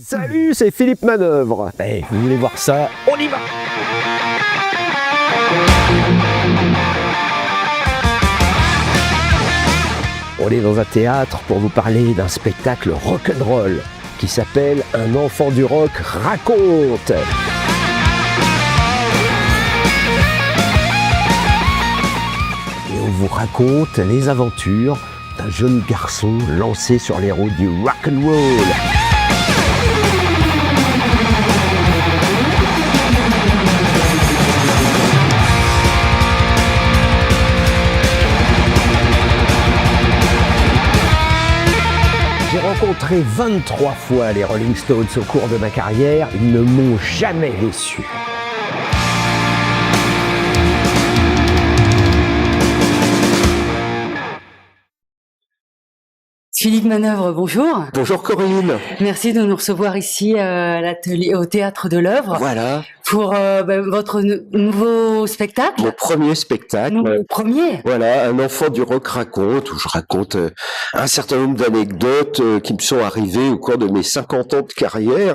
Salut, c'est Philippe Manœuvre. Hey, vous voulez voir ça? On y va! On est dans un théâtre pour vous parler d'un spectacle rock'n'roll qui s'appelle Un enfant du rock raconte. Et on vous raconte les aventures d'un jeune garçon lancé sur les routes du rock'n'roll. J'ai rencontré 23 fois les Rolling Stones au cours de ma carrière, ils ne m'ont jamais déçu. Philippe Manœuvre, bonjour. Bonjour Corinne. Merci de nous recevoir ici à l'atelier, au Théâtre de l'Œuvre. Voilà. Pour votre nouveau spectacle. Mon premier spectacle. Mon premier. Voilà, Un enfant du rock raconte, où je raconte un certain nombre d'anecdotes qui me sont arrivées au cours de mes 50 ans de carrière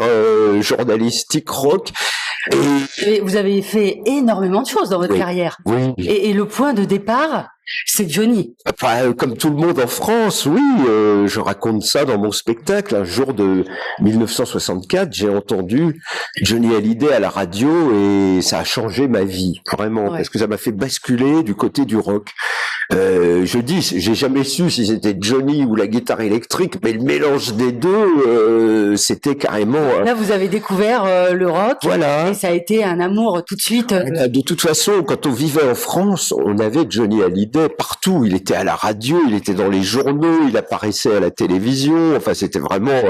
journalistique rock. Et vous avez fait énormément de choses dans votre carrière. Oui. Et le point de départ, c'est Johnny. Enfin, comme tout le monde en France, oui, je raconte ça dans mon spectacle. Un jour de 1964, j'ai entendu Johnny Hallyday à la radio et ça a changé ma vie, vraiment, parce que ça m'a fait basculer du côté du rock. Je dis, j'ai jamais su si c'était Johnny ou la guitare électrique, mais le mélange des deux, c'était carrément... Là, vous avez découvert le rock. Voilà. Et ça a été un amour tout de suite. De toute façon, quand on vivait en France, on avait Johnny Hallyday partout. Il était à la radio, il était dans les journaux, il apparaissait à la télévision. Enfin, c'était vraiment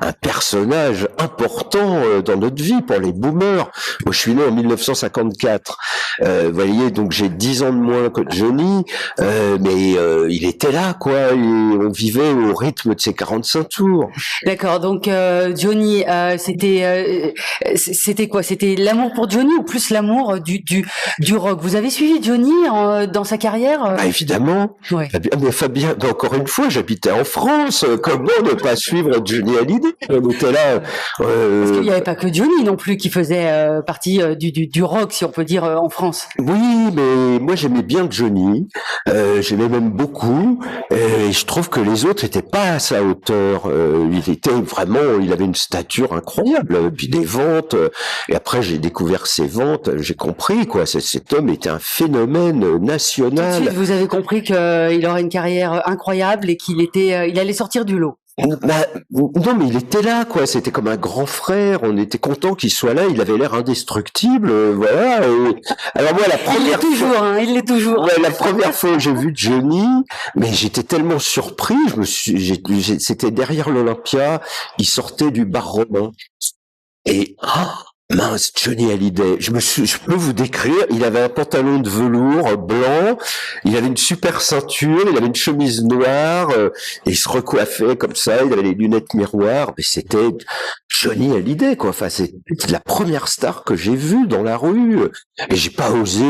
un personnage important dans notre vie pour les boomers. Moi, je suis né en 1954. Vous voyez, donc j'ai 10 ans de moins que Johnny, mais il était là, quoi. Et on vivait au rythme de ses 45 tours. D'accord. Donc Johnny, c'était quoi? C'était l'amour pour Johnny ou plus l'amour du rock? Vous avez suivi Johnny dans sa carrière? Bah, évidemment. Ouais. Mais Fabien, encore une fois, j'habitais en France. Comment ne pas suivre Johnny Hallyday? On était là. Parce qu'il n'y avait pas que Johnny non plus qui faisait partie du rock, si on peut dire, en France. Oui, mais moi j'aimais bien Johnny. J'aimais même beaucoup. Et je trouve que les autres n'étaient pas à sa hauteur. Il était vraiment, il avait une stature incroyable. Puis des ventes. Et après j'ai découvert ses ventes. J'ai compris quoi. Cet homme était un phénomène national. Tout de suite, vous avez compris qu'il aurait une carrière incroyable et il allait sortir du lot. Bah, non, mais il était là, quoi. C'était comme un grand frère. On était content qu'il soit là. Il avait l'air indestructible, voilà. Alors moi, Il l'est toujours. Ouais, la première fois où j'ai vu Johnny, mais j'étais tellement surpris. C'était derrière l'Olympia. Il sortait du bar romain. Et mince, Johnny Hallyday. Je peux vous décrire. Il avait un pantalon de velours blanc. Il avait une super ceinture. Il avait une chemise noire. Et il se recoiffait comme ça. Il avait les lunettes miroirs. Mais c'était Johnny Hallyday, quoi. Enfin, c'est la première star que j'ai vue dans la rue. Et j'ai pas osé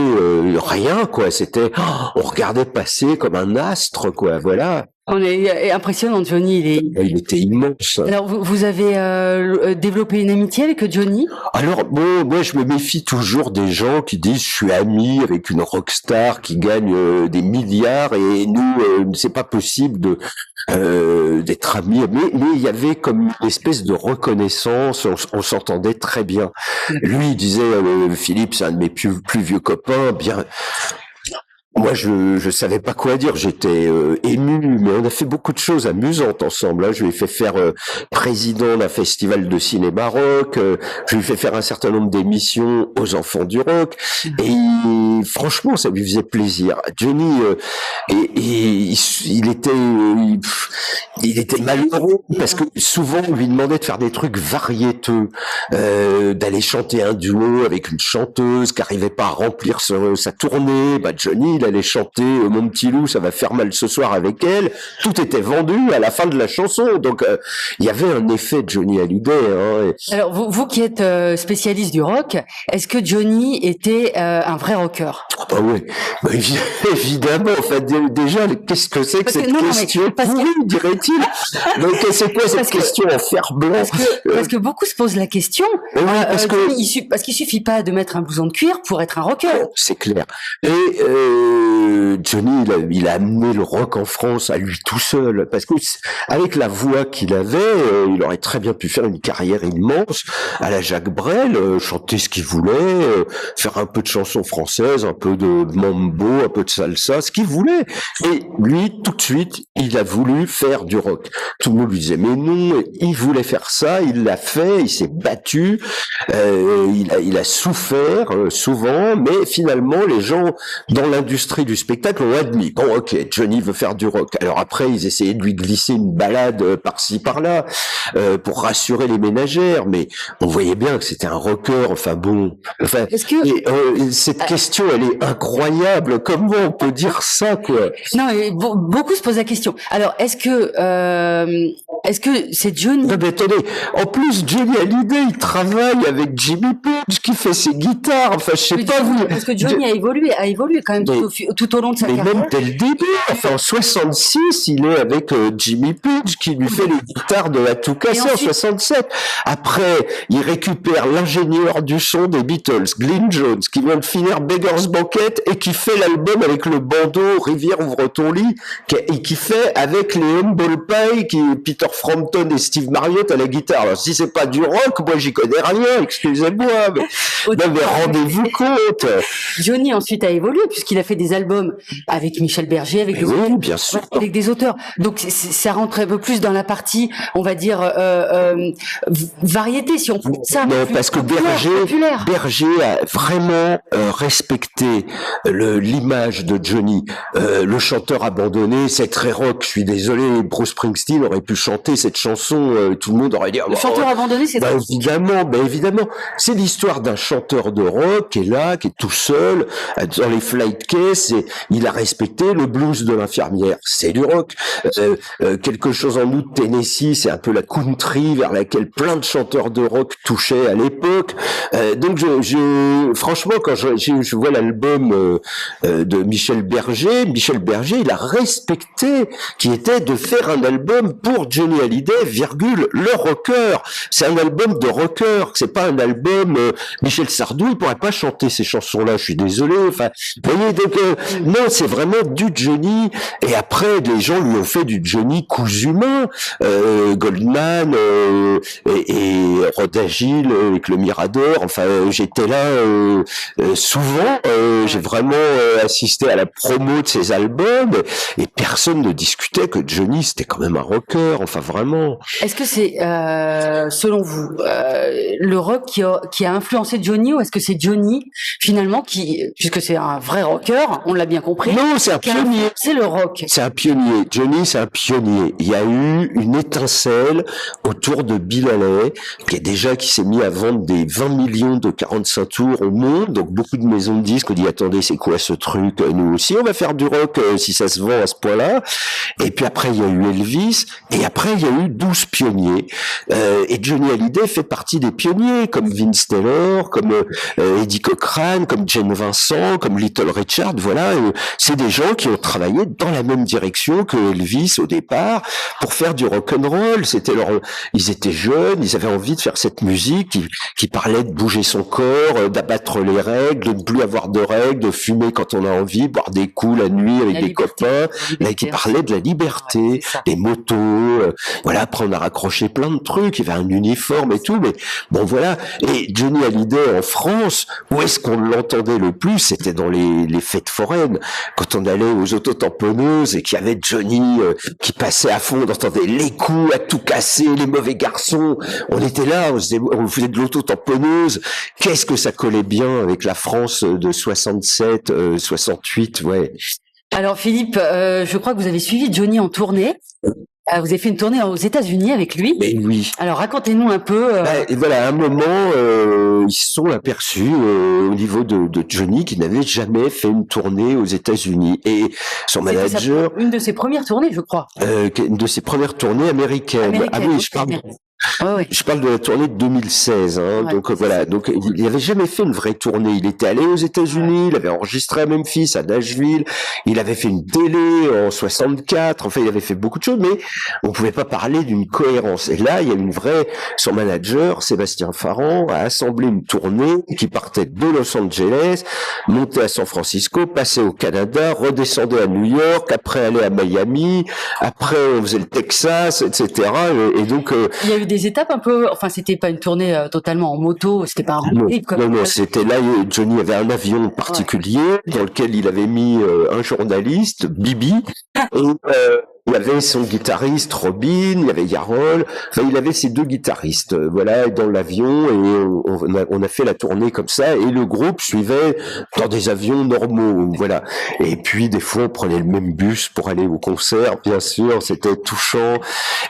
rien, quoi. C'était, on regardait passer comme un astre, quoi. Voilà. On est impressionnant, Johnny. Il était immense. Alors, vous avez développé une amitié avec Johnny? Alors, bon, moi, je me méfie toujours des gens qui disent je suis ami avec une rockstar qui gagne des milliards et nous, c'est pas possible d'être amis. Mais il y avait comme une espèce de reconnaissance, on s'entendait très bien. Lui, il disait, Philippe, c'est un de mes plus vieux copains, bien... Moi, je savais pas quoi dire. J'étais ému, mais on a fait beaucoup de choses amusantes ensemble. Hein. Je lui ai fait faire président d'un festival de cinéma rock. Je lui ai fait faire un certain nombre d'émissions aux enfants du rock. Et franchement, ça lui faisait plaisir. Johnny, il était malheureux parce que souvent on lui demandait de faire des trucs variéteux, d'aller chanter un duo avec une chanteuse qui arrivait pas à remplir sa tournée. Bah, Johnny, il allait chanter Mon petit loup, ça va faire mal ce soir avec elle. Tout était vendu à la fin de la chanson. Donc, il y avait un effet Johnny Hallyday. Hein, Alors, vous qui êtes spécialiste du rock, est-ce que Johnny était un vrai rocker? Bah oui, bah, évidemment. Enfin, déjà, qu'est-ce que c'est que cette question pourrie, dirait-il? Donc, c'est quoi cette question en fer blanc? Parce que beaucoup se posent la question. Oui, parce qu'il suffit pas de mettre un blouson de cuir pour être un rocker. C'est clair. Et Johnny, il a amené le rock en France à lui tout seul, parce que avec la voix qu'il avait, il aurait très bien pu faire une carrière immense à la Jacques Brel, chanter ce qu'il voulait, faire un peu de chansons françaises, un peu de mambo, un peu de salsa, ce qu'il voulait. Et lui, tout de suite, il a voulu faire du rock. Tout le monde lui disait mais non, il voulait faire ça, il l'a fait, il s'est battu, il a souffert souvent, mais finalement les gens dans l'industrie du spectacle ont admis, bon ok, Johnny veut faire du rock. Alors après ils essayaient de lui glisser une balade par-ci par-là pour rassurer les ménagères, mais on voyait bien que c'était un rocker. Enfin bon, enfin cette question elle est incroyable, comment on peut dire ça quoi? Non, beaucoup se posent la question. Alors est-ce que c'est Johnny? Non mais attendez, en plus Johnny Hallyday il travaille avec Jimmy Page qui fait ses guitares, enfin je sais pas vous. Parce que Johnny a évolué quand même tout au long de sa carrière. Mais même dès le début, enfin en 66, il est avec Jimmy Page qui lui fait les guitares de La Tout Cassé en 67. Après, il récupère l'ingénieur du son des Beatles, Glyn Jones, qui vient de finir Beggar's Banquet et qui fait l'album avec le bandeau Rivière ouvre ton lit, et qui fait avec les Humble Pie, qui Peter Frampton et Steve Marriott à la guitare. Alors si c'est pas du rock, moi j'y connais rien, excusez-moi, mais rendez-vous compte. Johnny ensuite a évolué puisqu'il a fait des albums avec Michel Berger, avec des auteurs, bien sûr, avec des auteurs. Donc ça rentre un peu plus dans la partie, on va dire variété, si on peut ça. Non, parce que Berger a vraiment respecté l'image de Johnny. Le chanteur abandonné, c'est très rock. Je suis désolé, Bruce Springsteen aurait pu chanter cette chanson, tout le monde aurait dit. Le chanteur abandonné, c'est évidemment, c'est l'histoire d'un chanteur de rock qui est là, qui est tout seul dans les flight cases, et il a respecté le blues de l'infirmière, c'est du rock. Quelque chose en août, Tennessee, c'est un peu la country vers laquelle plein de chanteurs de rock touchaient à l'époque. Donc franchement, quand je vois l'album de Michel Berger, il a respecté qui était de faire un album pour Johnny Hallyday, le rocker. C'est un album de rocker, c'est pas un album Michel Sardou, il pourrait pas chanter ces chansons-là, je suis désolé. Enfin, vous voyez, donc non, c'est vraiment du Johnny. Et après, les gens lui ont fait du Johnny cousu main, Goldman et Rod Agile avec le Mirador. Enfin, j'étais là souvent. J'ai vraiment assisté à la promo de ces albums et personne ne discutait que Johnny c'était quand même un rocker. Enfin, vraiment. Est-ce que c'est selon vous le rock qui a influencé Johnny, ou est-ce que c'est Johnny finalement puisque c'est un vrai rocker, on l'a bien compris. Non, c'est un pionnier. C'est le rock. C'est un pionnier. Johnny, c'est un pionnier. Il y a eu une étincelle autour de Bill Haley, qui s'est mis à vendre des 20 millions de 45 tours au monde. Donc, beaucoup de maisons de disques ont dit, attendez, c'est quoi ce truc? Nous aussi, on va faire du rock si ça se vend à ce point-là. Et puis après, il y a eu Elvis. Et après, il y a eu 12 pionniers. Et Johnny Hallyday fait partie des pionniers, comme Vince Taylor, comme Eddie Cochran, comme Jane Vincent, comme Little Richard. Voilà, c'est des gens qui ont travaillé dans la même direction que Elvis au départ pour faire du rock'n'roll. Ils étaient jeunes, ils avaient envie de faire cette musique qui parlait de bouger son corps, d'abattre les règles, de ne plus avoir de règles, de fumer quand on a envie, boire des coups la nuit avec des copains, mais qui parlait de la liberté, des motos. Voilà, après on a raccroché plein de trucs, il y avait un uniforme et tout, mais bon voilà. Et Johnny Hallyday en France, où est-ce qu'on l'entendait le plus? C'était dans les fêtes foraines, quand on allait aux autotamponneuses et qu'il y avait Johnny qui passait à fond, on entendait les coups à tout casser, les mauvais garçons. On était là, on faisait de l'autotamponneuse. Qu'est-ce que ça collait bien avec la France de 67, 68, ouais. Alors Philippe, je crois que vous avez suivi Johnny en tournée. Vous avez fait une tournée aux États-Unis avec lui. Mais oui. Alors racontez-nous un peu. Et voilà, à un moment, ils se sont aperçus au niveau de Johnny qu'il n'avait jamais fait une tournée aux États-Unis. Et son manager, une de ses premières tournées, je crois. Une de ses premières tournées américaines. Ah oui, je parle de la tournée de 2016, hein. Donc voilà, donc il n'avait jamais fait une vraie tournée. Il était allé aux États-Unis, il avait enregistré à Memphis, à Nashville, il avait fait une télé en 64. Enfin, il avait fait beaucoup de choses, mais on pouvait pas parler d'une cohérence. Et là, il y a une vraie. Son manager, Sébastien Farran, a assemblé une tournée qui partait de Los Angeles, montait à San Francisco, passait au Canada, redescendait à New York, après allait à Miami, après on faisait le Texas, etc. Et donc il y a eu des étapes un peu, enfin c'était pas une tournée totalement en moto, c'était pas un road trip comme non, c'était là, Johnny avait un avion particulier dans lequel il avait mis un journaliste, Bibi, et il y avait son guitariste Robin, il y avait Yarol, enfin il avait ses deux guitaristes, voilà, dans l'avion, et on a fait la tournée comme ça, et le groupe suivait dans des avions normaux, voilà. Et puis des fois on prenait le même bus pour aller au concert, bien sûr, c'était touchant,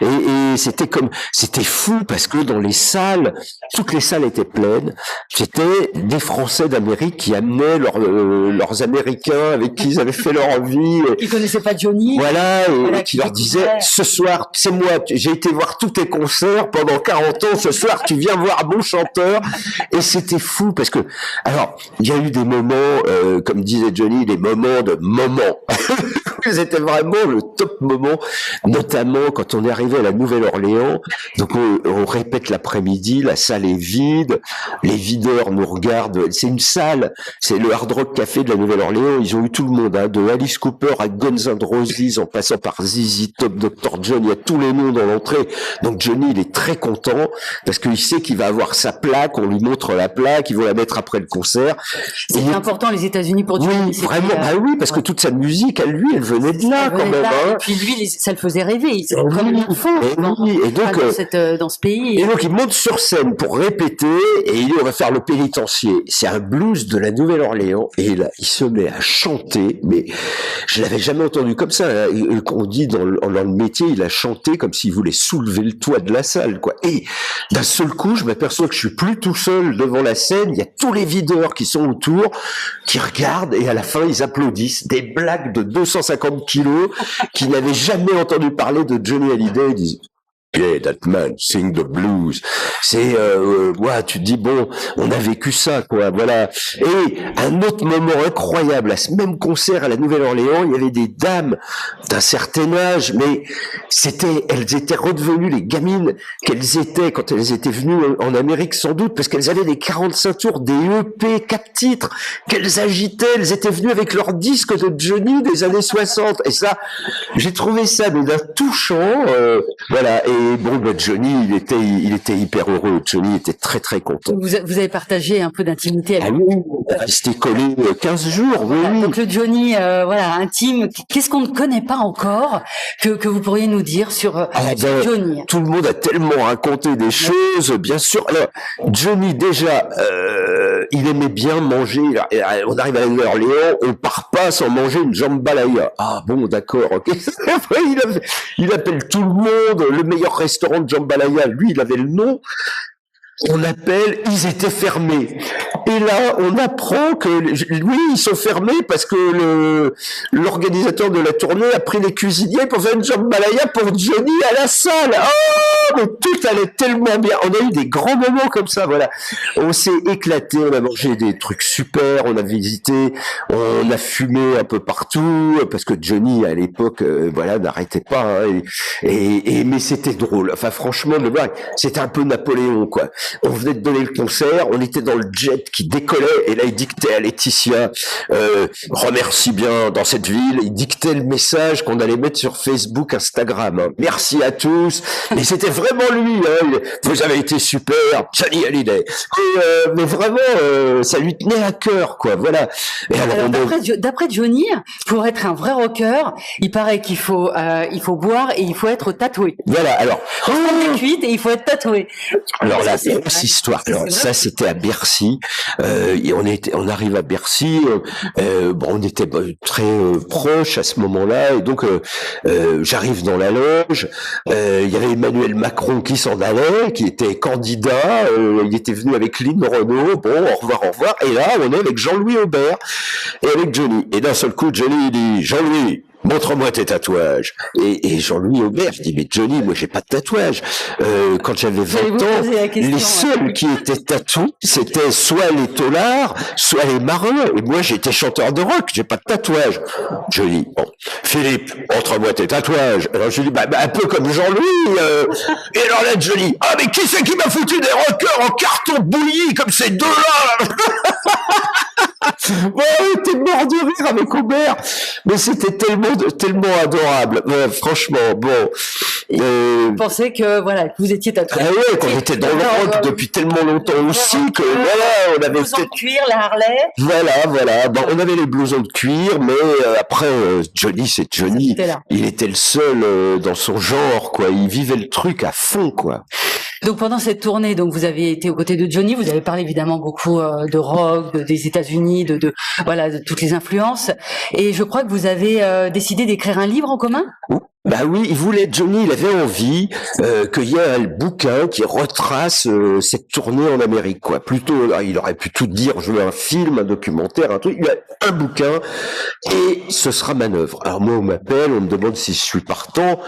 et c'était fou parce que dans les salles, toutes les salles étaient pleines, c'était des Français d'Amérique qui amenaient leurs Américains avec qui ils avaient fait leur vie. Qui connaissaient pas Johnny. Voilà, et qui leur disait, ce soir, c'est moi, j'ai été voir tous tes concerts pendant 40 ans, ce soir, tu viens voir mon chanteur. Et c'était fou parce que, alors, il y a eu des moments, comme disait Johnny, des moments de moments. C'était vraiment le top moment, notamment quand on est arrivé à la Nouvelle-Orléans. Donc on répète l'après-midi, la salle est vide, les videurs nous regardent. C'est une salle, c'est le Hard Rock Café de la Nouvelle-Orléans. Ils ont eu tout le monde, hein, de Alice Cooper à Guns N' Roses, en passant par ZZ Top, Dr. John. Il y a tous les noms dans l'entrée. Donc Johnny, il est très content parce qu'il sait qu'il va avoir sa plaque. On lui montre la plaque, ils vont la mettre après le concert. C'est important les États-Unis pour Johnny. Oui, vraiment. Bah oui, parce que toute sa musique, à lui, elle venait de là quand même. Hein. Et puis lui, ça le faisait rêver. Il s'est comme un enfant et donc, dans ce pays. Et donc il monte sur scène pour répéter et il dit on va faire le pénitencier. C'est un blues de la Nouvelle-Orléans et là il se met à chanter, mais je l'avais jamais entendu comme ça. Hein. On dit dans le métier, il a chanté comme s'il voulait soulever le toit de la salle, quoi. Et d'un seul coup, je m'aperçois que je suis plus tout seul devant la scène. Il y a tous les videurs qui sont autour, qui regardent et à la fin ils applaudissent. Des blagues de 250 kilos qui n'avaient jamais entendu parler de Johnny Hallyday. Ils disent Yeah, that man sing the blues. C'est, tu te dis bon, on a vécu ça, quoi, voilà. Et un autre moment incroyable, à ce même concert à la Nouvelle-Orléans, il y avait des dames d'un certain âge, mais elles étaient redevenues les gamines qu'elles étaient quand elles étaient venues en Amérique, sans doute, parce qu'elles avaient des 45 tours, des EP, 4 titres, qu'elles agitaient, elles étaient venues avec leurs disques de Johnny des années 60. Et ça, j'ai trouvé ça d'un touchant, voilà. Et bon, Johnny, il était hyper heureux. Johnny était très très content. Vous avez partagé un peu d'intimité avec lui. On est resté collé 15 jours. Oui. Donc le Johnny, intime. Qu'est-ce qu'on ne connaît pas encore que vous pourriez nous dire sur Johnny? Tout le monde a tellement raconté des choses, bien sûr. Alors Johnny déjà, il aimait bien manger. On arrive à la Nouvelle-Orléans, on part pas sans manger une jambalaya. Ah bon, d'accord. Ok. Après, il appelle tout le monde le meilleur restaurant de jambalaya. Lui, il avait le nom. On appelle, ils étaient fermés. Et là, on apprend que, oui, ils sont fermés parce que l'organisateur de la tournée a pris les cuisiniers pour faire une jambalaya pour Johnny à la salle. Oh, mais tout allait tellement bien. On a eu des grands moments comme ça, voilà. On s'est éclaté, on a mangé des trucs super, on a visité, on a fumé un peu partout, parce que Johnny, à l'époque, n'arrêtait pas, hein, mais c'était drôle. Enfin, franchement, c'était un peu Napoléon, quoi. On venait de donner le concert, on était dans le jet qui décollait, et là il dictait à Laetitia, remercie bien dans cette ville, il dictait le message qu'on allait mettre sur Facebook, Instagram. Hein. Merci à tous, mais c'était vraiment lui, hein. Vous avez été super, Johnny Hallyday. Mais vraiment, ça lui tenait à cœur, quoi. Voilà. Et alors, d'après Johnny, pour être un vrai rocker, il paraît qu'il faut boire et il faut être tatoué. Voilà. Alors, et il faut être tatoué. Alors là, c'est histoire. Alors ça, c'était à Bercy. Et on arrive à Bercy. Bon, on était très proches à ce moment-là, et donc j'arrive dans la loge. Il y avait Emmanuel Macron qui s'en allait, qui était candidat. Il était venu avec Lynn Renault. Bon, au revoir, au revoir. Et là, on est avec Jean-Louis Aubert et avec Johnny. Et d'un seul coup, Johnny il dit Jean-Louis, montre-moi tes tatouages. Et Jean-Louis Aubert, je dis, mais Johnny, moi j'ai pas de tatouage. Quand j'avais 20 ans, les seuls qui étaient tatoués, c'était soit les taulards, soit les marins. Et moi j'étais chanteur de rock, j'ai pas de tatouage. Johnny, bon, Philippe, montre-moi tes tatouages. Alors je lui dis, un peu comme Jean-Louis. Et alors là, Johnny, ah mais qui c'est qui m'a foutu des rockers en carton bouilli comme ces deux-là? Ouais, t'es mort de rire avec Aubert, mais c'était tellement adorable. Ouais, franchement, bon. Je pensais que voilà, que vous étiez tatoué. Ah ouais, qu'on était dans le rock depuis tellement longtemps aussi que voilà, on avait blousons de cuir, la Harley. Voilà. Bon, on avait les blousons de cuir, mais après Johnny, c'est Johnny. Il était le seul dans son genre, quoi. Il vivait le truc à fond, quoi. Donc pendant cette tournée, donc vous avez été aux côtés de Johnny, vous avez parlé évidemment beaucoup de rock, des États-Unis, de toutes les influences. Et je crois que vous avez décidé d'écrire un livre en commun. Bah oui, Johnny, il avait envie qu'il y ait un bouquin qui retrace cette tournée en Amérique, quoi. Plutôt, il aurait pu tout dire, je veux un film, un documentaire, un truc. Il y a un bouquin et ce sera Manœuvre. Alors moi, on m'appelle, on me demande si je suis partant.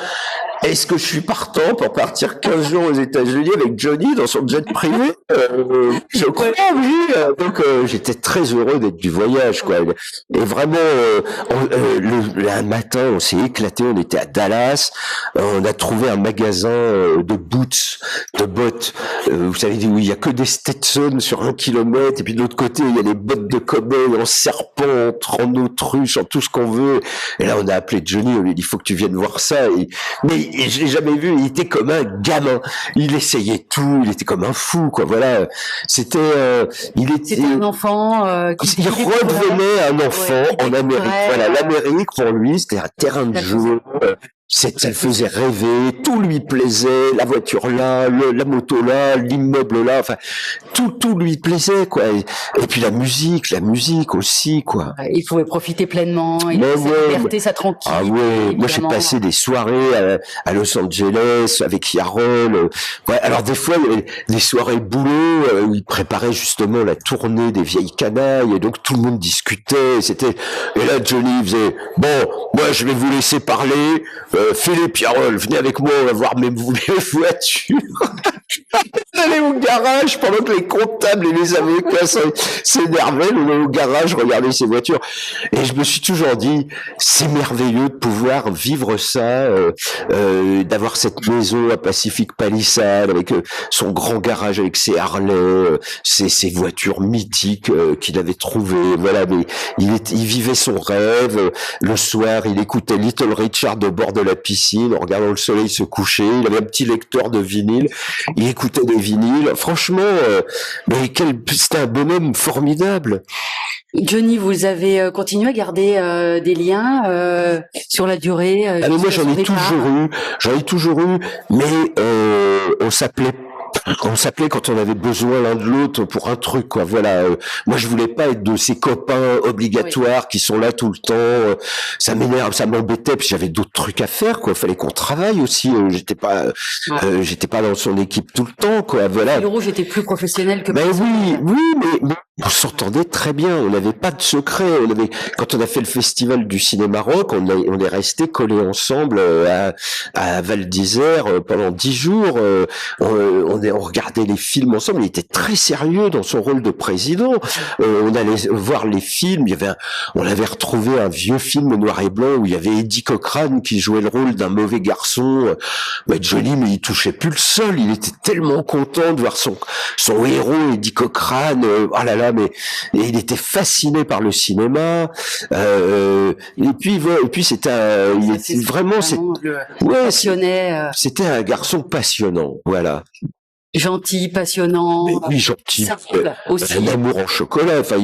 Est-ce que je suis partant pour partir 15 jours aux États-Unis avec Johnny dans son jet privé? Je crois, oui. Donc j'étais très heureux d'être du voyage, quoi. Et vraiment, un matin, on s'est éclaté. On était à Dallas. On a trouvé un magasin de boots, de bottes. Vous savez où il y a que des Stetson sur 1 kilomètre. Et puis de l'autre côté, il y a des bottes de cow-boy en serpent, en autruche, en tout ce qu'on veut. Et là, on a appelé Johnny. On lui a dit, il faut que tu viennes voir ça. Mais je l'ai jamais vu, il était comme un gamin. Il essayait tout, il était comme un fou, quoi. Voilà, c'était un enfant il redevenait un enfant en Amérique. Voilà, l'Amérique pour lui, c'était un terrain de jeu. Ça le faisait rêver, tout lui plaisait, la voiture là, la moto là, l'immeuble là, enfin tout lui plaisait, quoi. Et puis la musique aussi, quoi. Il pouvait profiter pleinement, il avait sa liberté, sa tranquille. Ah ouais, moi j'ai passé des soirées à Los Angeles avec Yarol. Ouais, alors des fois il y avait des soirées boulot où il préparait justement la tournée des vieilles canailles et donc tout le monde discutait. Et là Johnny faisait bon, moi je vais vous laisser parler. Philippe, Yarol, venez avec moi, on va voir mes voitures. J'allais au garage pendant que les comptables et les avocats s'énervaient. On allait au garage regarder ces voitures. Et je me suis toujours dit, c'est merveilleux de pouvoir vivre ça, d'avoir cette maison à Pacific Palisades avec son grand garage avec ses Harley, ses voitures mythiques qu'il avait trouvées. Voilà, mais il vivait son rêve. Le soir, il écoutait Little Richard au bord de la piscine en regardant le soleil se coucher. Il avait un petit lecteur de vinyle. Il écoutait des vinyles. Franchement, c'était un bonhomme formidable. Johnny, vous avez continué à garder des liens sur la durée. Mais moi, j'en ai toujours eu, mais on s'appelait quand on avait besoin l'un de l'autre pour un truc, quoi. Voilà. Moi, je voulais pas être de ces copains obligatoires qui sont là tout le temps. Ça m'énerve, ça m'embêtait. Puis j'avais d'autres trucs à faire, quoi. Fallait qu'on travaille aussi. J'étais pas dans son équipe tout le temps, quoi. Voilà. Le rouge était plus professionnel que. Mais mais on s'entendait très bien. On n'avait pas de secret. Quand on a fait le festival du cinéma rock, on est resté collés ensemble à Val d'Isère pendant 10 jours. On regardait les films ensemble. Il était très sérieux dans son rôle de président. On allait voir les films. On avait retrouvé un vieux film noir et blanc où il y avait Eddie Cochrane qui jouait le rôle d'un mauvais garçon. Johnny, mais il touchait plus le sol. Il était tellement content de voir son héros Eddie Cochrane. Oh là là, mais il était fasciné par le cinéma. Et puis c'était passionné. c'était un garçon passionnant. Voilà. Gentil, passionnant. Mais oui, gentil. Simple aussi. Un amour en chocolat. Enfin,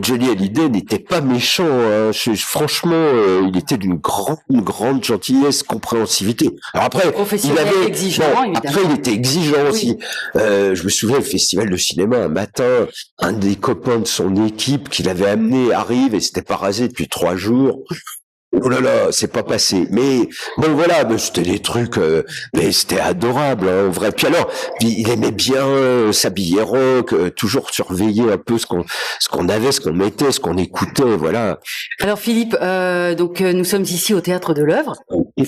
Johnny Hallyday n'était pas méchant. Hein. Franchement, il était d'une grande gentillesse, compréhensivité. Alors après, Professionnel, exigeant, évidemment. Après, il était exigeant aussi. Je me souviens, le festival de cinéma, un matin, un des copains de son équipe qui l'avait amené arrive et s'était pas rasé depuis 3 jours. Oh là là, c'est pas passé. Mais bon voilà, mais c'était des trucs, mais c'était adorable, hein, en vrai. Puis alors, il aimait bien s'habiller rock, toujours surveiller un peu ce qu'on avait, ce qu'on mettait, ce qu'on écoutait, voilà. Alors Philippe, donc nous sommes ici au Théâtre de l'Œuvre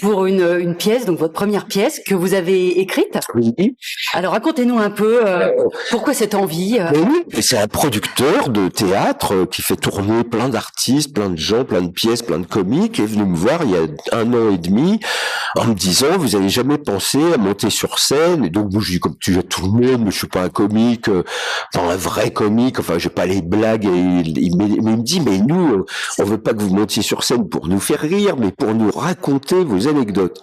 pour une pièce, donc votre première pièce que vous avez écrite. Oui. Alors racontez-nous un peu pourquoi cette envie. Mais oui, c'est un producteur de théâtre qui fait tourner plein d'artistes, plein de gens, plein de pièces, plein de comiques, qui est venu me voir il y a 1 an et demi en me disant vous avez jamais pensé à monter sur scène. Et donc moi je dis comme tu as tout le monde, mais je suis pas un comique, enfin un vrai comique, enfin j'ai pas les blagues. Et il me dit mais nous on veut pas que vous montiez sur scène pour nous faire rire, mais pour nous raconter vos anecdotes.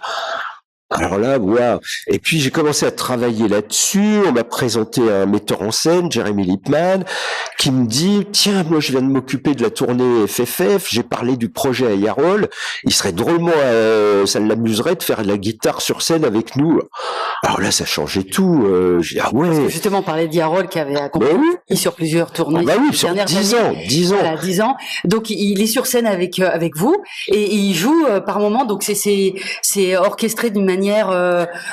Alors là, waouh. Et puis j'ai commencé à travailler là-dessus. On m'a présenté un metteur en scène, Jeremy Lipman, qui me dit tiens, moi je viens de m'occuper de la tournée FFF. J'ai parlé du projet à Yarol. Il serait drôlement, ça l'amuserait de faire de la guitare sur scène avec nous. Alors là, ça changeait tout. J'ai dit ah ouais. Parce que justement, on parlait d'Yarol qui avait accompagné sur plusieurs tournées. Ah bah oui, sur 10 ans. Voilà, 10 ans. Donc il est sur scène avec vous et il joue par moment. Donc c'est orchestré d'une manière.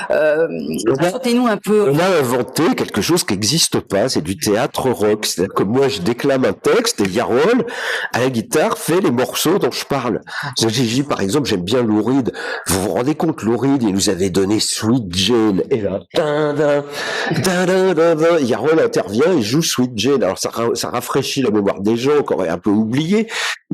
Racontez-nous un peu. On a inventé quelque chose qui n'existe pas, c'est du théâtre rock. C'est-à-dire que moi, je déclame un texte et Yarol, à la guitare, fait les morceaux dont je parle. J'ai dit, par exemple, j'aime bien Lou Reed. Vous vous rendez compte, Lou Reed, il nous avait donné Sweet Jane. Et là, Yarol intervient et joue Sweet Jane. Alors, ça rafraîchit la mémoire des gens qu'on aurait un peu oublié.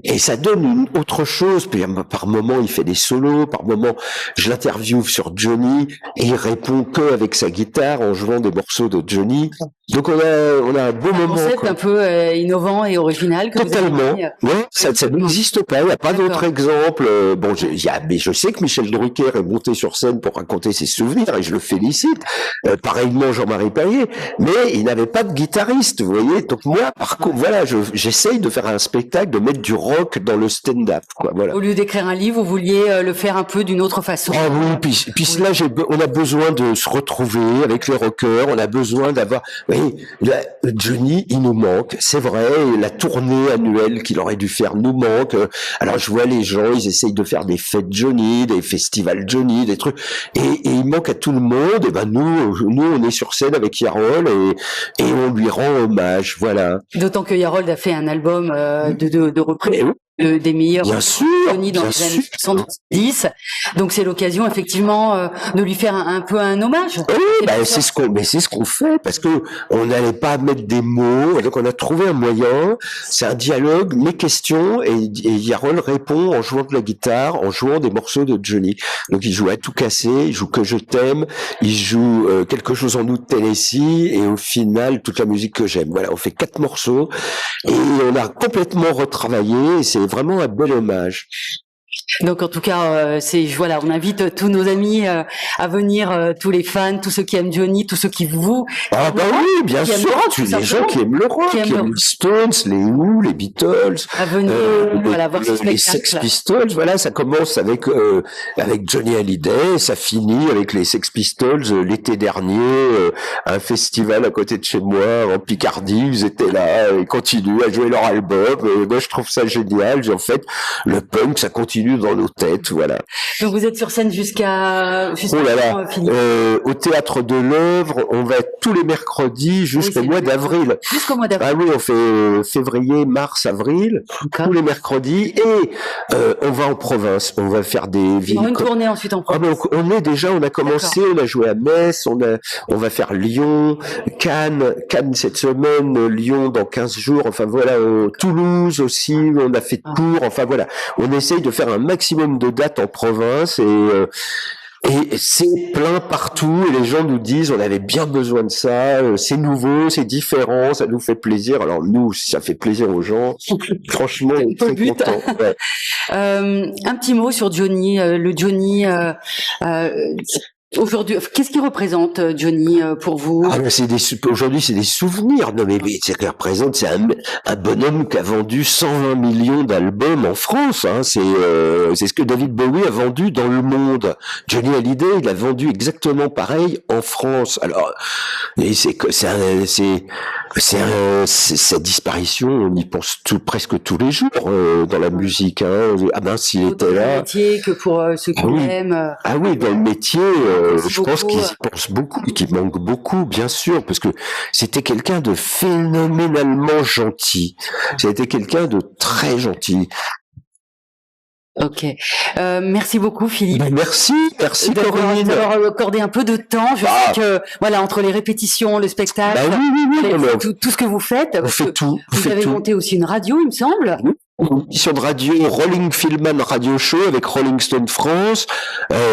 Et ça donne une autre chose. Puis, par moment, il fait des solos. Par moment, je l'interviewe sur Johnny et il répond que avec sa guitare en jouant des morceaux de Johnny. Donc on a un beau moment. Un concept un peu innovant et original. Que totalement. Vous avez ouais, ça n'existe pas. Il n'y a pas d'autre exemple. Bon, mais je sais que Michel Drucker est monté sur scène pour raconter ses souvenirs et je le félicite. Pareillement Jean-Marie Payet, mais il n'avait pas de guitariste, vous voyez. Donc moi, par contre, voilà, j'essaye de faire un spectacle, de mettre du rock dans le stand-up, quoi. Voilà. Au lieu d'écrire un livre, vous vouliez le faire un peu d'une autre façon. Ah oui, puis là, on a besoin de se retrouver avec les rockers. On a besoin d'avoir. Oui, Johnny, il nous manque, c'est vrai. La tournée annuelle qu'il aurait dû faire nous manque. Alors je vois les gens, ils essayent de faire des fêtes Johnny, des festivals Johnny, des trucs, et il manque à tout le monde. Et ben nous, on est sur scène avec Yarol et on lui rend hommage, voilà. D'autant que Yarol a fait un album de reprises. Des meilleurs Johnny dans les années 70. Donc c'est l'occasion effectivement de lui faire un peu un hommage. Oui, c'est ce qu'on fait parce que on n'allait pas mettre des mots, donc on a trouvé un moyen. C'est un dialogue, mes questions et Yarol répond en jouant de la guitare, en jouant des morceaux de Johnny. Donc il joue à tout casser, il joue Que je t'aime, il joue Quelque chose en août Tennessee et au final toute la musique que j'aime. Voilà, on fait 4 morceaux et on a complètement retravaillé. Et c'est vraiment un bel hommage. Donc en tout cas, voilà, on invite tous nos amis à venir, tous les fans, tous ceux qui aiment Johnny, tous ceux qui vous. Ah bah oui, bien sûr, les gens qui aiment le rock, qui aiment les Stones, les Who, les Beatles, à venir, voilà, voir ce spectacle. Les Sex Pistols, voilà, ça commence avec Johnny Hallyday, ça finit avec les Sex Pistols l'été dernier, un festival à côté de chez moi en Picardie, ils étaient là, ils continuent à jouer leur album. Et moi je trouve ça génial. En fait, le punk ça continue dans nos têtes, voilà. Donc vous êtes sur scène jusqu'à oh là là, au Théâtre de l'Œuvre, on va tous les mercredis jusqu'au mois d'avril. Jusqu'au mois d'avril. Ah oui, on fait février, mars, avril, tous les mercredis, et on va en province, on va faire des villes. Une tournée ensuite en province. On a commencé, on a joué à Metz, on va faire Lyon, Cannes cette semaine, Lyon dans 15 jours, enfin voilà, Toulouse aussi, on a fait Tours, enfin voilà, on essaye de faire un maximum de dates en province et c'est plein partout et les gens nous disent on avait bien besoin de ça, c'est nouveau, c'est différent, ça nous fait plaisir. Alors nous, ça fait plaisir aux gens. Franchement, on est très contents. Ouais. Un petit mot sur Johnny, le Johnny Aujourd'hui, qu'est-ce qui représente Johnny pour vous? Ah, aujourd'hui, c'est des souvenirs. Non, mais c'est qu'il représente, c'est un bonhomme qui a vendu 120 millions d'albums en France, hein. C'est ce que David Bowie a vendu dans le monde. Johnny Hallyday, il a vendu exactement pareil en France. Alors, et sa disparition, on y pense presque tous les jours, dans la musique, hein. Ah ben, s'il était là. Dans le métier que pour ceux qui l'aiment. Ah oui, dans le métier, je pense qu'il pense beaucoup, qu'il manque beaucoup, bien sûr, parce que c'était quelqu'un de phénoménalement gentil. C'était quelqu'un de très gentil. Ok. Merci beaucoup, Philippe. Merci Corinne. D'avoir accordé un peu de temps. Je sais que, voilà, entre les répétitions, le spectacle, tout ce que vous faites. Vous avez monté aussi une radio, il me semble. Oui. Une émission de radio, Rolling Fieldman Radio Show avec Rolling Stone France.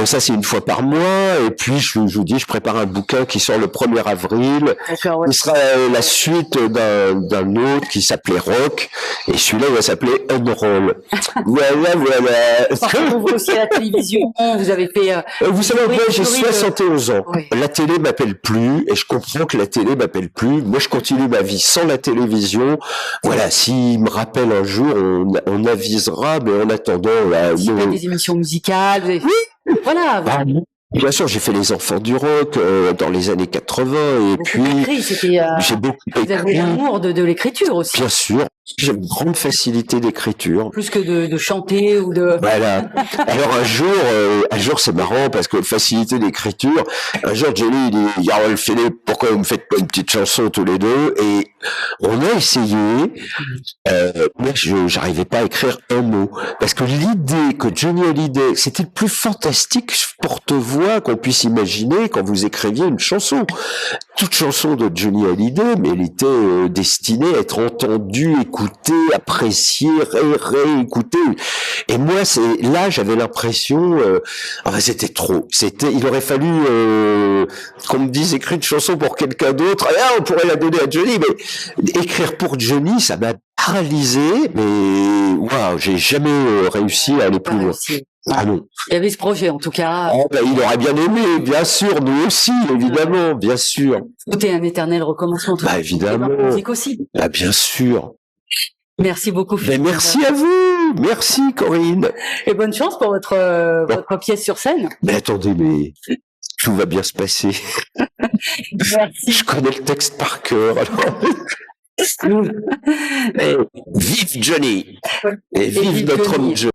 Ça, c'est une fois par mois. Et puis, je vous dis, je prépare un bouquin qui sort le 1er avril. D'accord, ouais. Il sera la suite d'un autre qui s'appelait Rock. Et celui-là, il va s'appeler Unroll. Voilà. Parce que vous aussi à la télévision, vous avez fait... vous savez, moi, j'ai 71 ans. Oui. La télé m'appelle plus. Et je comprends que la télé m'appelle plus. Moi, je continue ma vie sans la télévision. Voilà, s'il me rappelle un jour, on avisera, mais en attendant... des émissions musicales. Oui. Voilà. Bien sûr, j'ai fait les enfants du rock dans les années 80 et beaucoup puis j'ai beaucoup écrit. Vous avez l'amour de l'écriture aussi. Bien sûr, j'ai une grande facilité d'écriture. Plus que de chanter ou de... Voilà. Alors un jour c'est marrant parce que facilité d'écriture, un jour Johnny il dit « Philippe, pourquoi vous me faites pas une petite chanson tous les deux ?» Et on a essayé, mais j'arrivais pas à écrire un mot. Parce que l'idée que Johnny Hallyday, c'était le plus fantastique porte-voix qu'on puisse imaginer quand vous écriviez une chanson. Toute chanson de Johnny Hallyday, mais elle était destinée à être entendue, écoutée, appréciée, réécoutée. Et moi, là, j'avais l'impression, c'était trop. Il aurait fallu qu'on me dise écrire une chanson pour quelqu'un d'autre. Ah, on pourrait la donner à Johnny, mais écrire pour Johnny, ça m'a paralysé. Mais waouh, j'ai jamais réussi à aller plus loin. Ah non. Il y avait ce projet, en tout cas. Il aurait bien aimé, bien sûr, nous aussi, évidemment, bien sûr. C'était un éternel recommencement. Évidemment. La musique aussi. Bien sûr. Merci beaucoup, Philippe. Merci à vous. Merci, Corinne. Et bonne chance pour votre pièce sur scène. Mais attendez, mais tout va bien se passer. Merci. Je connais le texte par cœur, alors. Vive Johnny. Et vive notre homme Johnny.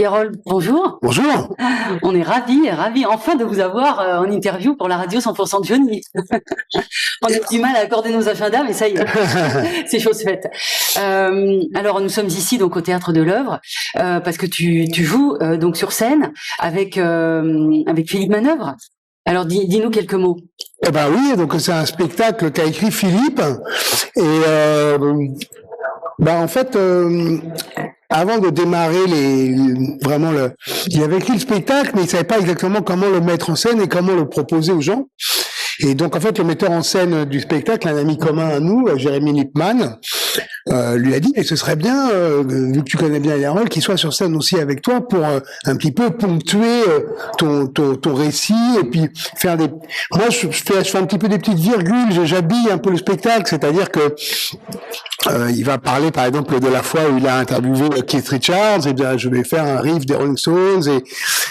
Pierrol, bonjour. Bonjour. On est ravis enfin de vous avoir en interview pour la radio 100% Johnny. On a du mal à accorder nos agendas, mais ça y est, c'est chose faite. Alors nous sommes ici donc au Théâtre de l'Œuvre parce que tu joues donc sur scène avec Philippe Manœuvre. Alors dis-nous quelques mots. Eh ben oui, donc c'est un spectacle qu'a écrit Philippe et en fait avant de démarrer il avait écrit le spectacle mais il savait pas exactement comment le mettre en scène et comment le proposer aux gens. Et donc en fait le metteur en scène du spectacle, un ami commun à nous, Jérémy Lippmann, lui a dit, et ce serait bien, vu que tu connais bien les rôles, qu'il soit sur scène aussi avec toi pour un petit peu ponctuer ton récit et puis faire des... Moi, je fais un petit peu des petites virgules, j'habille un peu le spectacle, c'est-à-dire que il va parler, par exemple, de la fois où il a interviewé Keith Richards, et bien je vais faire un riff des Rolling Stones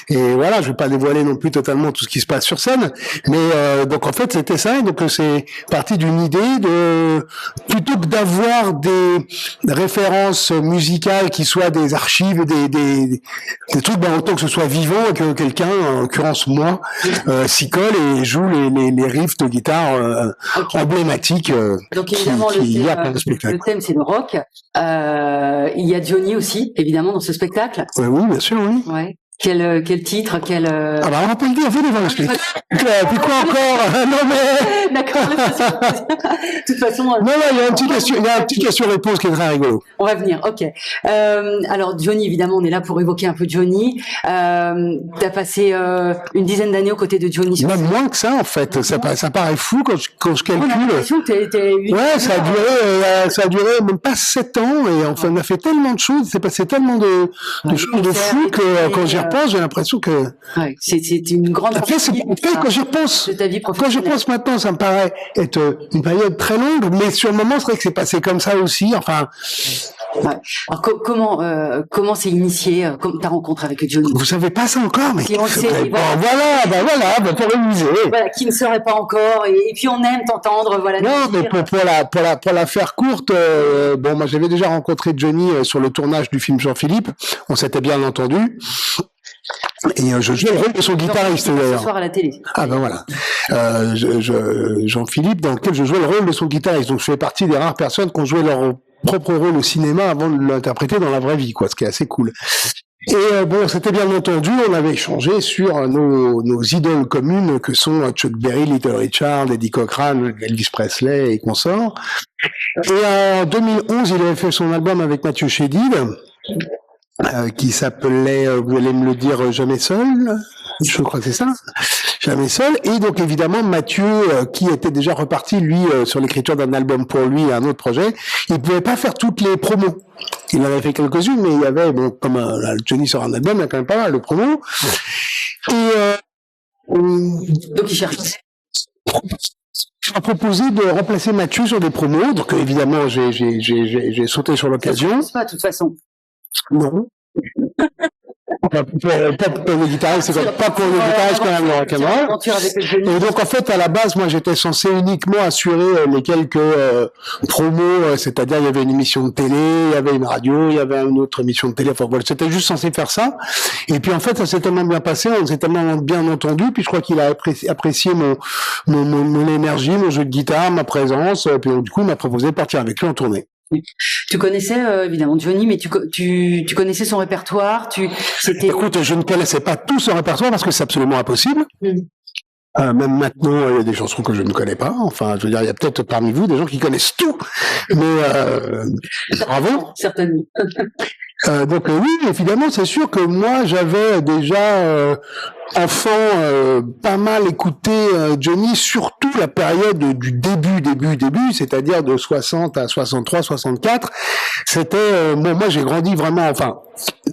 et voilà, je vais pas dévoiler non plus totalement tout ce qui se passe sur scène, mais donc en fait c'était ça, et donc c'est parti d'une idée de plutôt que d'avoir des références musicales qui soient des archives, des trucs, autant que ce soit vivant et que quelqu'un, en l'occurrence moi, s'y colle et joue les riffs de guitare emblématiques. Donc évidemment le thème c'est le rock. Il y a Johnny aussi évidemment dans ce spectacle. Oui, bien sûr, oui. Ouais. Quel titre, Ah bah on va pas le dire, venez voir le spectacle. Puis quoi encore? Non mais... D'accord, de toute façon... Non, il y a un petit question-réponse qui est très rigolo. On va venir, ok. Alors Johnny, évidemment, on est là pour évoquer un peu Johnny. T'as passé une dizaine d'années aux côtés de Johnny. Même moins que ça, en fait. Ça paraît fou quand je calcule. Ouais, ça a duré même pas 7 ans, et enfin, on a fait tellement de choses, il s'est passé tellement de choses de fou que quand j'y repense, j'ai l'impression que... Ouais, c'est une grande partie quand j'y repense, de ta vie quand j'y repense maintenant, ça me paraît être une période très longue, mais sur le moment, c'est vrai que c'est passé comme ça aussi, enfin... Ouais. Alors comment s'est initié ta rencontre avec Johnny? Vous savez pas ça encore, mais si on sait, voilà, pour réviser. Voilà, qui ne saurait pas encore, et puis on aime t'entendre, voilà. Non, mais pour la faire courte, moi j'avais déjà rencontré Johnny sur le tournage du film Jean-Philippe, on s'était bien entendu. Et je jouais le rôle de son guitariste d'ailleurs. Ce soir à la télé. Ah ben voilà. Jean-Philippe, dans lequel je jouais le rôle de son guitariste. Donc je fais partie des rares personnes qui ont joué leur propre rôle au cinéma avant de l'interpréter dans la vraie vie, quoi, ce qui est assez cool. Et c'était bien entendu, on avait échangé sur nos idoles communes que sont Chuck Berry, Little Richard, Eddie Cochran, Elvis Presley et consorts. Et en 2011, il avait fait son album avec Mathieu Chédid, qui s'appelait, vous allez me le dire, Jamais seul, je crois que c'est ça, Jamais seul. Et donc évidemment Mathieu, qui était déjà reparti lui sur l'écriture d'un album pour lui et un autre projet, il pouvait pas faire toutes les promos. Il en avait fait quelques-unes, mais il y avait, comme Johnny sort un album, il y a quand même pas mal de promos. Et donc il cherche. Je proposé de remplacer Mathieu sur des promos, donc évidemment j'ai sauté sur l'occasion. Ça pas de toute façon. Non. Pas pour les guitaristes, c'est pas pour les guitaristes quand même le rock'n'roll. Et donc en fait à la base moi j'étais censé uniquement assurer les quelques promos, c'est-à-dire il y avait une émission de télé, il y avait une radio, il y avait une autre émission de télé, enfin voilà, c'était juste censé faire ça. Et puis en fait ça s'est tellement bien passé, on s'est tellement bien entendu, puis je crois qu'il a apprécié mon énergie, mon jeu de guitare, ma présence, puis du coup il m'a proposé de partir avec lui en tournée. Tu connaissais évidemment Johnny, mais tu connaissais son répertoire. Écoute, je ne connaissais pas tout son répertoire parce que c'est absolument impossible. Même maintenant, il y a des chansons que je ne connais pas. Enfin, je veux dire, il y a peut-être parmi vous des gens qui connaissent tout, mais bravo. Certainement. Donc oui, évidemment, c'est sûr que moi, j'avais déjà enfant pas mal écouté Johnny, surtout la période du début, c'est-à-dire de 60 à 63, 64. C'était moi j'ai grandi vraiment, enfin,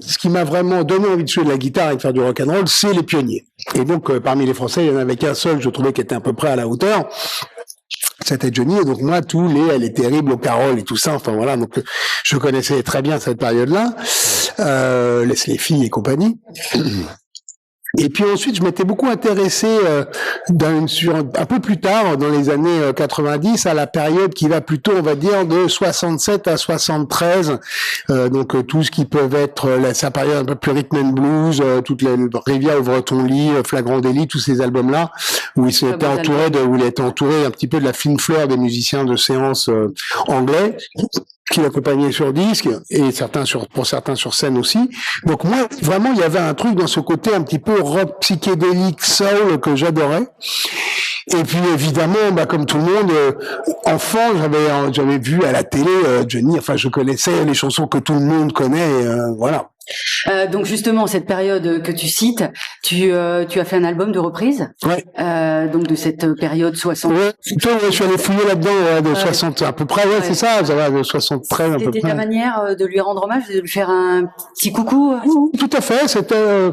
ce qui m'a vraiment donné envie de jouer de la guitare et de faire du rock'n'roll, c'est les pionniers. Et donc parmi les Français, il y en avait qu'un seul, je trouvais qui était à peu près à la hauteur. C'était Johnny, et donc moi, Elle est terrible, au Carole et tout ça, enfin voilà, donc je connaissais très bien cette période-là, Laisse les filles et compagnie. Et puis ensuite, je m'étais beaucoup intéressé sur un peu plus tard, dans les années 90, à la période qui va plutôt, on va dire, de 67 à 73. Donc tout ce qui peut être sa période un peu plus rhythm and blues, toutes les Rivière ouvre ton lit, Flagrant délit, tous ces albums-là, où il s'était où il était entouré un petit peu de la fine fleur des musiciens de séance anglais, qui l'accompagnait sur disque et pour certains sur scène aussi. Donc moi, vraiment, il y avait un truc dans ce côté un petit peu rock psychédélique soul que j'adorais. Et puis évidemment, comme tout le monde, enfant, j'avais vu à la télé Johnny. Enfin, je connaissais les chansons que tout le monde connaît. Voilà. Donc justement, cette période que tu cites, tu as fait un album de reprise. Ouais. Donc de cette période 60. Ouais, je suis allé fouiller là-dedans de 60 à peu près. Ouais, c'est ça va de 73 à peu près. C'était ta manière de lui rendre hommage, de lui faire un petit coucou. Tout à fait. C'était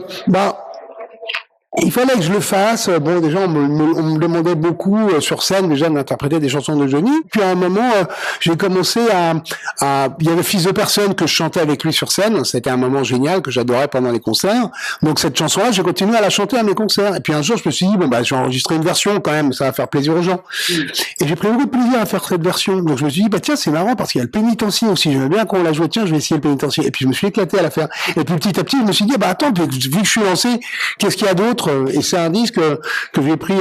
il fallait que je le fasse. Bon, déjà, on me demandait beaucoup sur scène déjà d'interpréter des chansons de Johnny. Puis à un moment, j'ai commencé il y avait Fils de personne que je chantais avec lui sur scène. C'était un moment génial que j'adorais pendant les concerts. Donc cette chanson-là, j'ai continué à la chanter à mes concerts. Et puis un jour, je me suis dit je vais enregistrer une version quand même. Ça va faire plaisir aux gens. Et j'ai pris beaucoup de plaisir à faire cette version. Donc je me suis dit tiens, c'est marrant parce qu'il y a le pénitencier aussi. J'aimais bien qu'on la jouait. Tiens, je vais essayer le pénitencier. Et puis je me suis éclaté à la faire. Et puis petit à petit, je me suis dit attends, vu que je suis lancé, qu'est-ce qu'il y a d'autre? Et c'est un disque que j'ai pris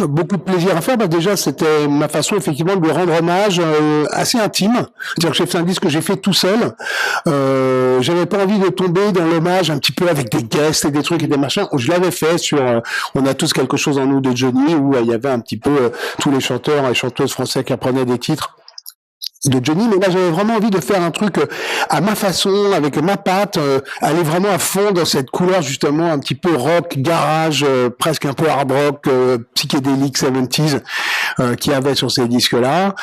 beaucoup de plaisir à faire. Déjà, c'était ma façon effectivement de lui rendre hommage assez intime. C'est-à-dire que j'ai fait un disque que j'ai fait tout seul. J'avais pas envie de tomber dans l'hommage un petit peu avec des guests et des trucs et des machins. Je l'avais fait sur On a tous quelque chose en nous de Johnny, où il y avait un petit peu tous les chanteurs et chanteuses français qui apprenaient des titres de Johnny, mais là j'avais vraiment envie de faire un truc à ma façon, avec ma patte, aller vraiment à fond dans cette couleur justement un petit peu rock, garage, presque un peu hard rock, psychédélique 70s qu'il y avait sur ces disques-là.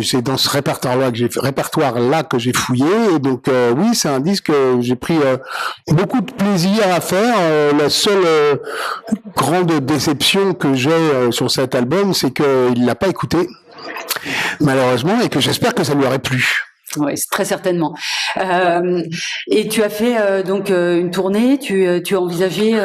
C'est dans ce répertoire-là que j'ai fouillé, et donc oui, c'est un disque que j'ai pris beaucoup de plaisir à faire. La seule grande déception que j'ai sur cet album, c'est qu'il l'a pas écouté, malheureusement, et que j'espère que ça lui aurait plu. Oui, très certainement. Et tu as fait donc une tournée. Tu as envisagé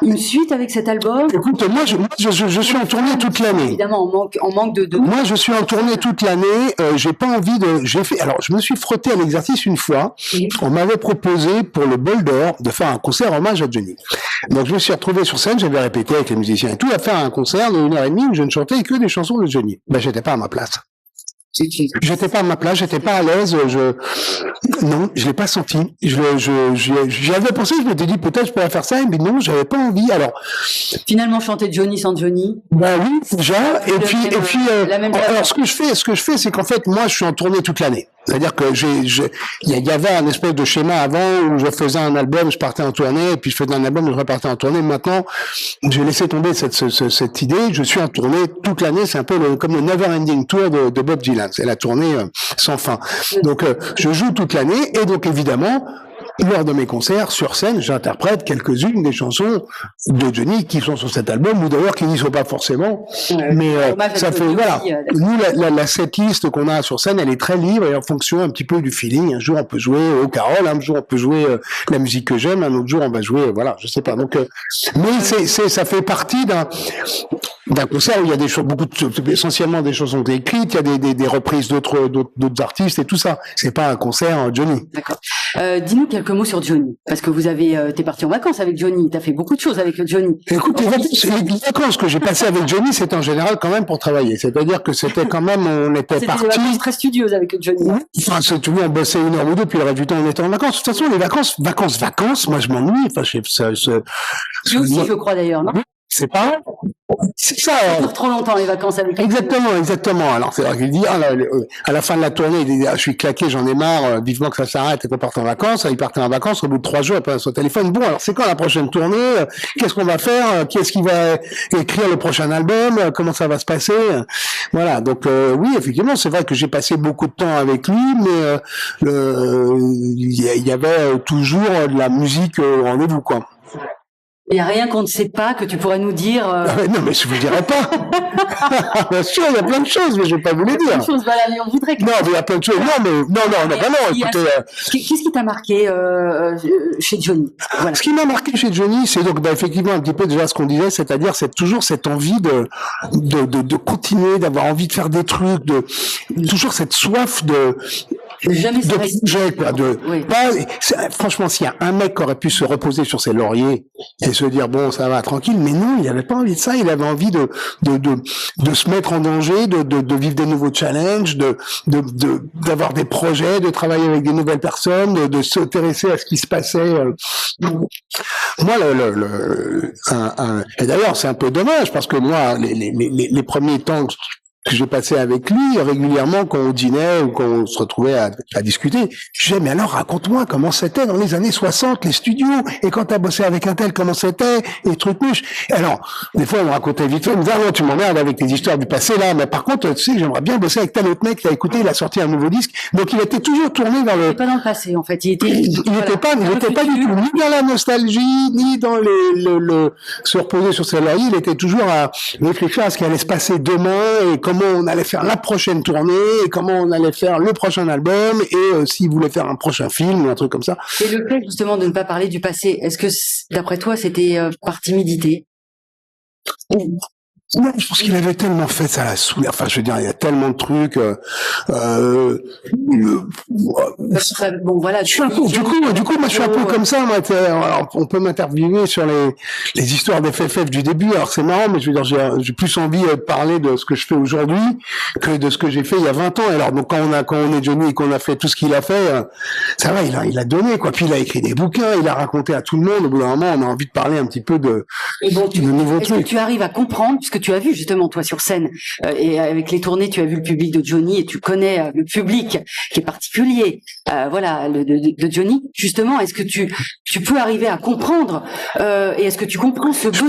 une suite avec cet album. Écoute, moi, je suis en tournée toute l'année. Évidemment, on manque de. Moi, je suis en tournée toute l'année. J'ai pas envie de. Alors, je me suis frotté à l'exercice une fois. On m'avait proposé pour le Bol d'Or de faire un concert hommage à Johnny. Donc, je me suis retrouvé sur scène. J'avais répété avec les musiciens et tout à faire un concert de 1h30 où je ne chantais que des chansons de Johnny. J'étais pas à ma place. J'étais pas à ma place, j'étais pas à l'aise, non, je l'ai pas senti. J'y avais pensé, je m'étais dit peut-être je pourrais faire ça, mais non, j'avais pas envie. Alors finalement, chanter Johnny sans Johnny. Oui, déjà. Et puis alors ce que je fais, c'est qu'en fait moi je suis en tournée toute l'année. C'est-à-dire que il y avait un espèce de schéma avant où je faisais un album, je partais en tournée, et puis je faisais un album, je repartais en tournée. Maintenant, j'ai laissé tomber cette idée. Je suis en tournée toute l'année. C'est un peu comme le Never Ending Tour de Bob Dylan. C'est la tournée sans fin. Donc, je joue toute l'année, et donc évidemment, lors de mes concerts sur scène, j'interprète quelques-unes des chansons de Johnny qui sont sur cet album, ou d'ailleurs qui n'y sont pas forcément. Mais ça fait voilà. Nous, la setlist qu'on a sur scène, elle est très libre et en fonction un petit peu du feeling. Un jour on peut jouer au Carole, un jour on peut jouer la musique que j'aime, un autre jour on va jouer, voilà, je sais pas. Donc, mais ça fait partie d'un concert où il y a des choses, essentiellement des chansons écrites, il y a des reprises d'autres artistes et tout ça. C'est pas un concert Johnny. D'accord. Dis-nous quelques mots sur Johnny, parce que t'es parti en vacances avec Johnny, t'as fait beaucoup de choses avec Johnny. Écoute, les vacances que j'ai passées avec Johnny, c'était en général quand même pour travailler. C'est-à-dire que c'était quand même, on était partis. C'était des vacances très studieuses avec Johnny. Enfin, tu vois, on bossait 1 heure ou 2, puis le reste du temps, on était en vacances. De toute façon, les vacances, moi, je m'ennuie. Enfin, Tu aussi, je crois d'ailleurs, non? C'est pas c'est ça. Ça dure trop longtemps les vacances avec lui. Exactement. Alors c'est vrai qu'il dit à la fin de la tournée, il dit je suis claqué, j'en ai marre, vivement que ça s'arrête et qu'on parte en vacances. Il partait en vacances, au bout de 3 jours, il prend son téléphone. Bon, alors c'est quand la prochaine tournée? Qu'est-ce qu'on va faire? Qui est-ce qui va écrire le prochain album? Comment ça va se passer? Voilà. Donc oui, effectivement, c'est vrai que j'ai passé beaucoup de temps avec lui, mais il y avait toujours de la musique au rendez-vous, quoi. Il n'y a rien qu'on ne sait pas que tu pourrais nous dire. Non, mais je vous dirai pas. Bien sûr, il y a plein de choses, mais je vais pas vous les dire. Voilà, mais on voudrait que... Non, mais il y a plein de choses. Non, écoutez. Qu'est-ce qui t'a marqué chez Johnny? Voilà. Ce qui m'a marqué chez Johnny, c'est donc effectivement un petit peu déjà ce qu'on disait, c'est-à-dire c'est toujours cette envie de continuer, d'avoir envie de faire des trucs, toujours cette soif de projet, quoi, oui. Franchement, s'il y a un mec qui aurait pu se reposer sur ses lauriers et se dire bon, ça va tranquille, mais non, il avait pas envie de ça, il avait envie de se mettre en danger, de vivre des nouveaux challenges, d'avoir des projets, de travailler avec des nouvelles personnes, de s'intéresser à ce qui se passait. Moi, et d'ailleurs, c'est un peu dommage parce que moi, les premiers temps que j'ai passé avec lui régulièrement quand on dînait ou quand on se retrouvait à discuter. Je disais, mais alors raconte-moi comment c'était dans les années 60, les studios, et quand t'as bossé avec un tel, comment c'était, et trucs mûches. Alors, des fois, on me racontait vite fait, on me disait, ah non, tu m'emmerdes avec tes histoires du passé là, mais par contre, tu sais, j'aimerais bien bosser avec tel autre mec, t'as écouté, il a sorti un nouveau disque. Donc, il était toujours tourné vers le... Pas dans le passé, en fait. Il était pas du tout, ni dans la nostalgie, ni dans se reposer sur ses lauriers. Il était toujours à réfléchir à ce qui allait se passer demain, et comment on allait faire la prochaine tournée, et comment on allait faire le prochain album, et s'il voulait faire un prochain film, ou un truc comme ça. Et le fait, justement, de ne pas parler du passé, est-ce que, d'après toi, c'était par timidité? Non, je pense qu'il avait tellement fait ça la saoule. Enfin, je veux dire, il y a tellement de trucs. Bon, voilà. Du coup, moi, je suis un peu comme ça. Moi, alors, on peut m'interviewer sur les histoires des FFF du début. Alors, c'est marrant, mais je veux dire, j'ai plus envie de parler de ce que je fais aujourd'hui que de ce que j'ai fait il y a 20 ans. Alors, donc, quand on est Johnny et qu'on a fait tout ce qu'il a fait, ça va, il a donné, quoi. Puis, il a écrit des bouquins, il a raconté à tout le monde. Au bout d'un moment, on a envie de parler un petit peu de nouveaux trucs. Est-ce que tu arrives à comprendre, puisque tu as vu justement toi sur scène et avec les tournées, tu as vu le public de Johnny et tu connais le public qui est particulier, voilà, de Johnny. Justement, est-ce que tu peux arriver à comprendre et est-ce que tu comprends ce besoin?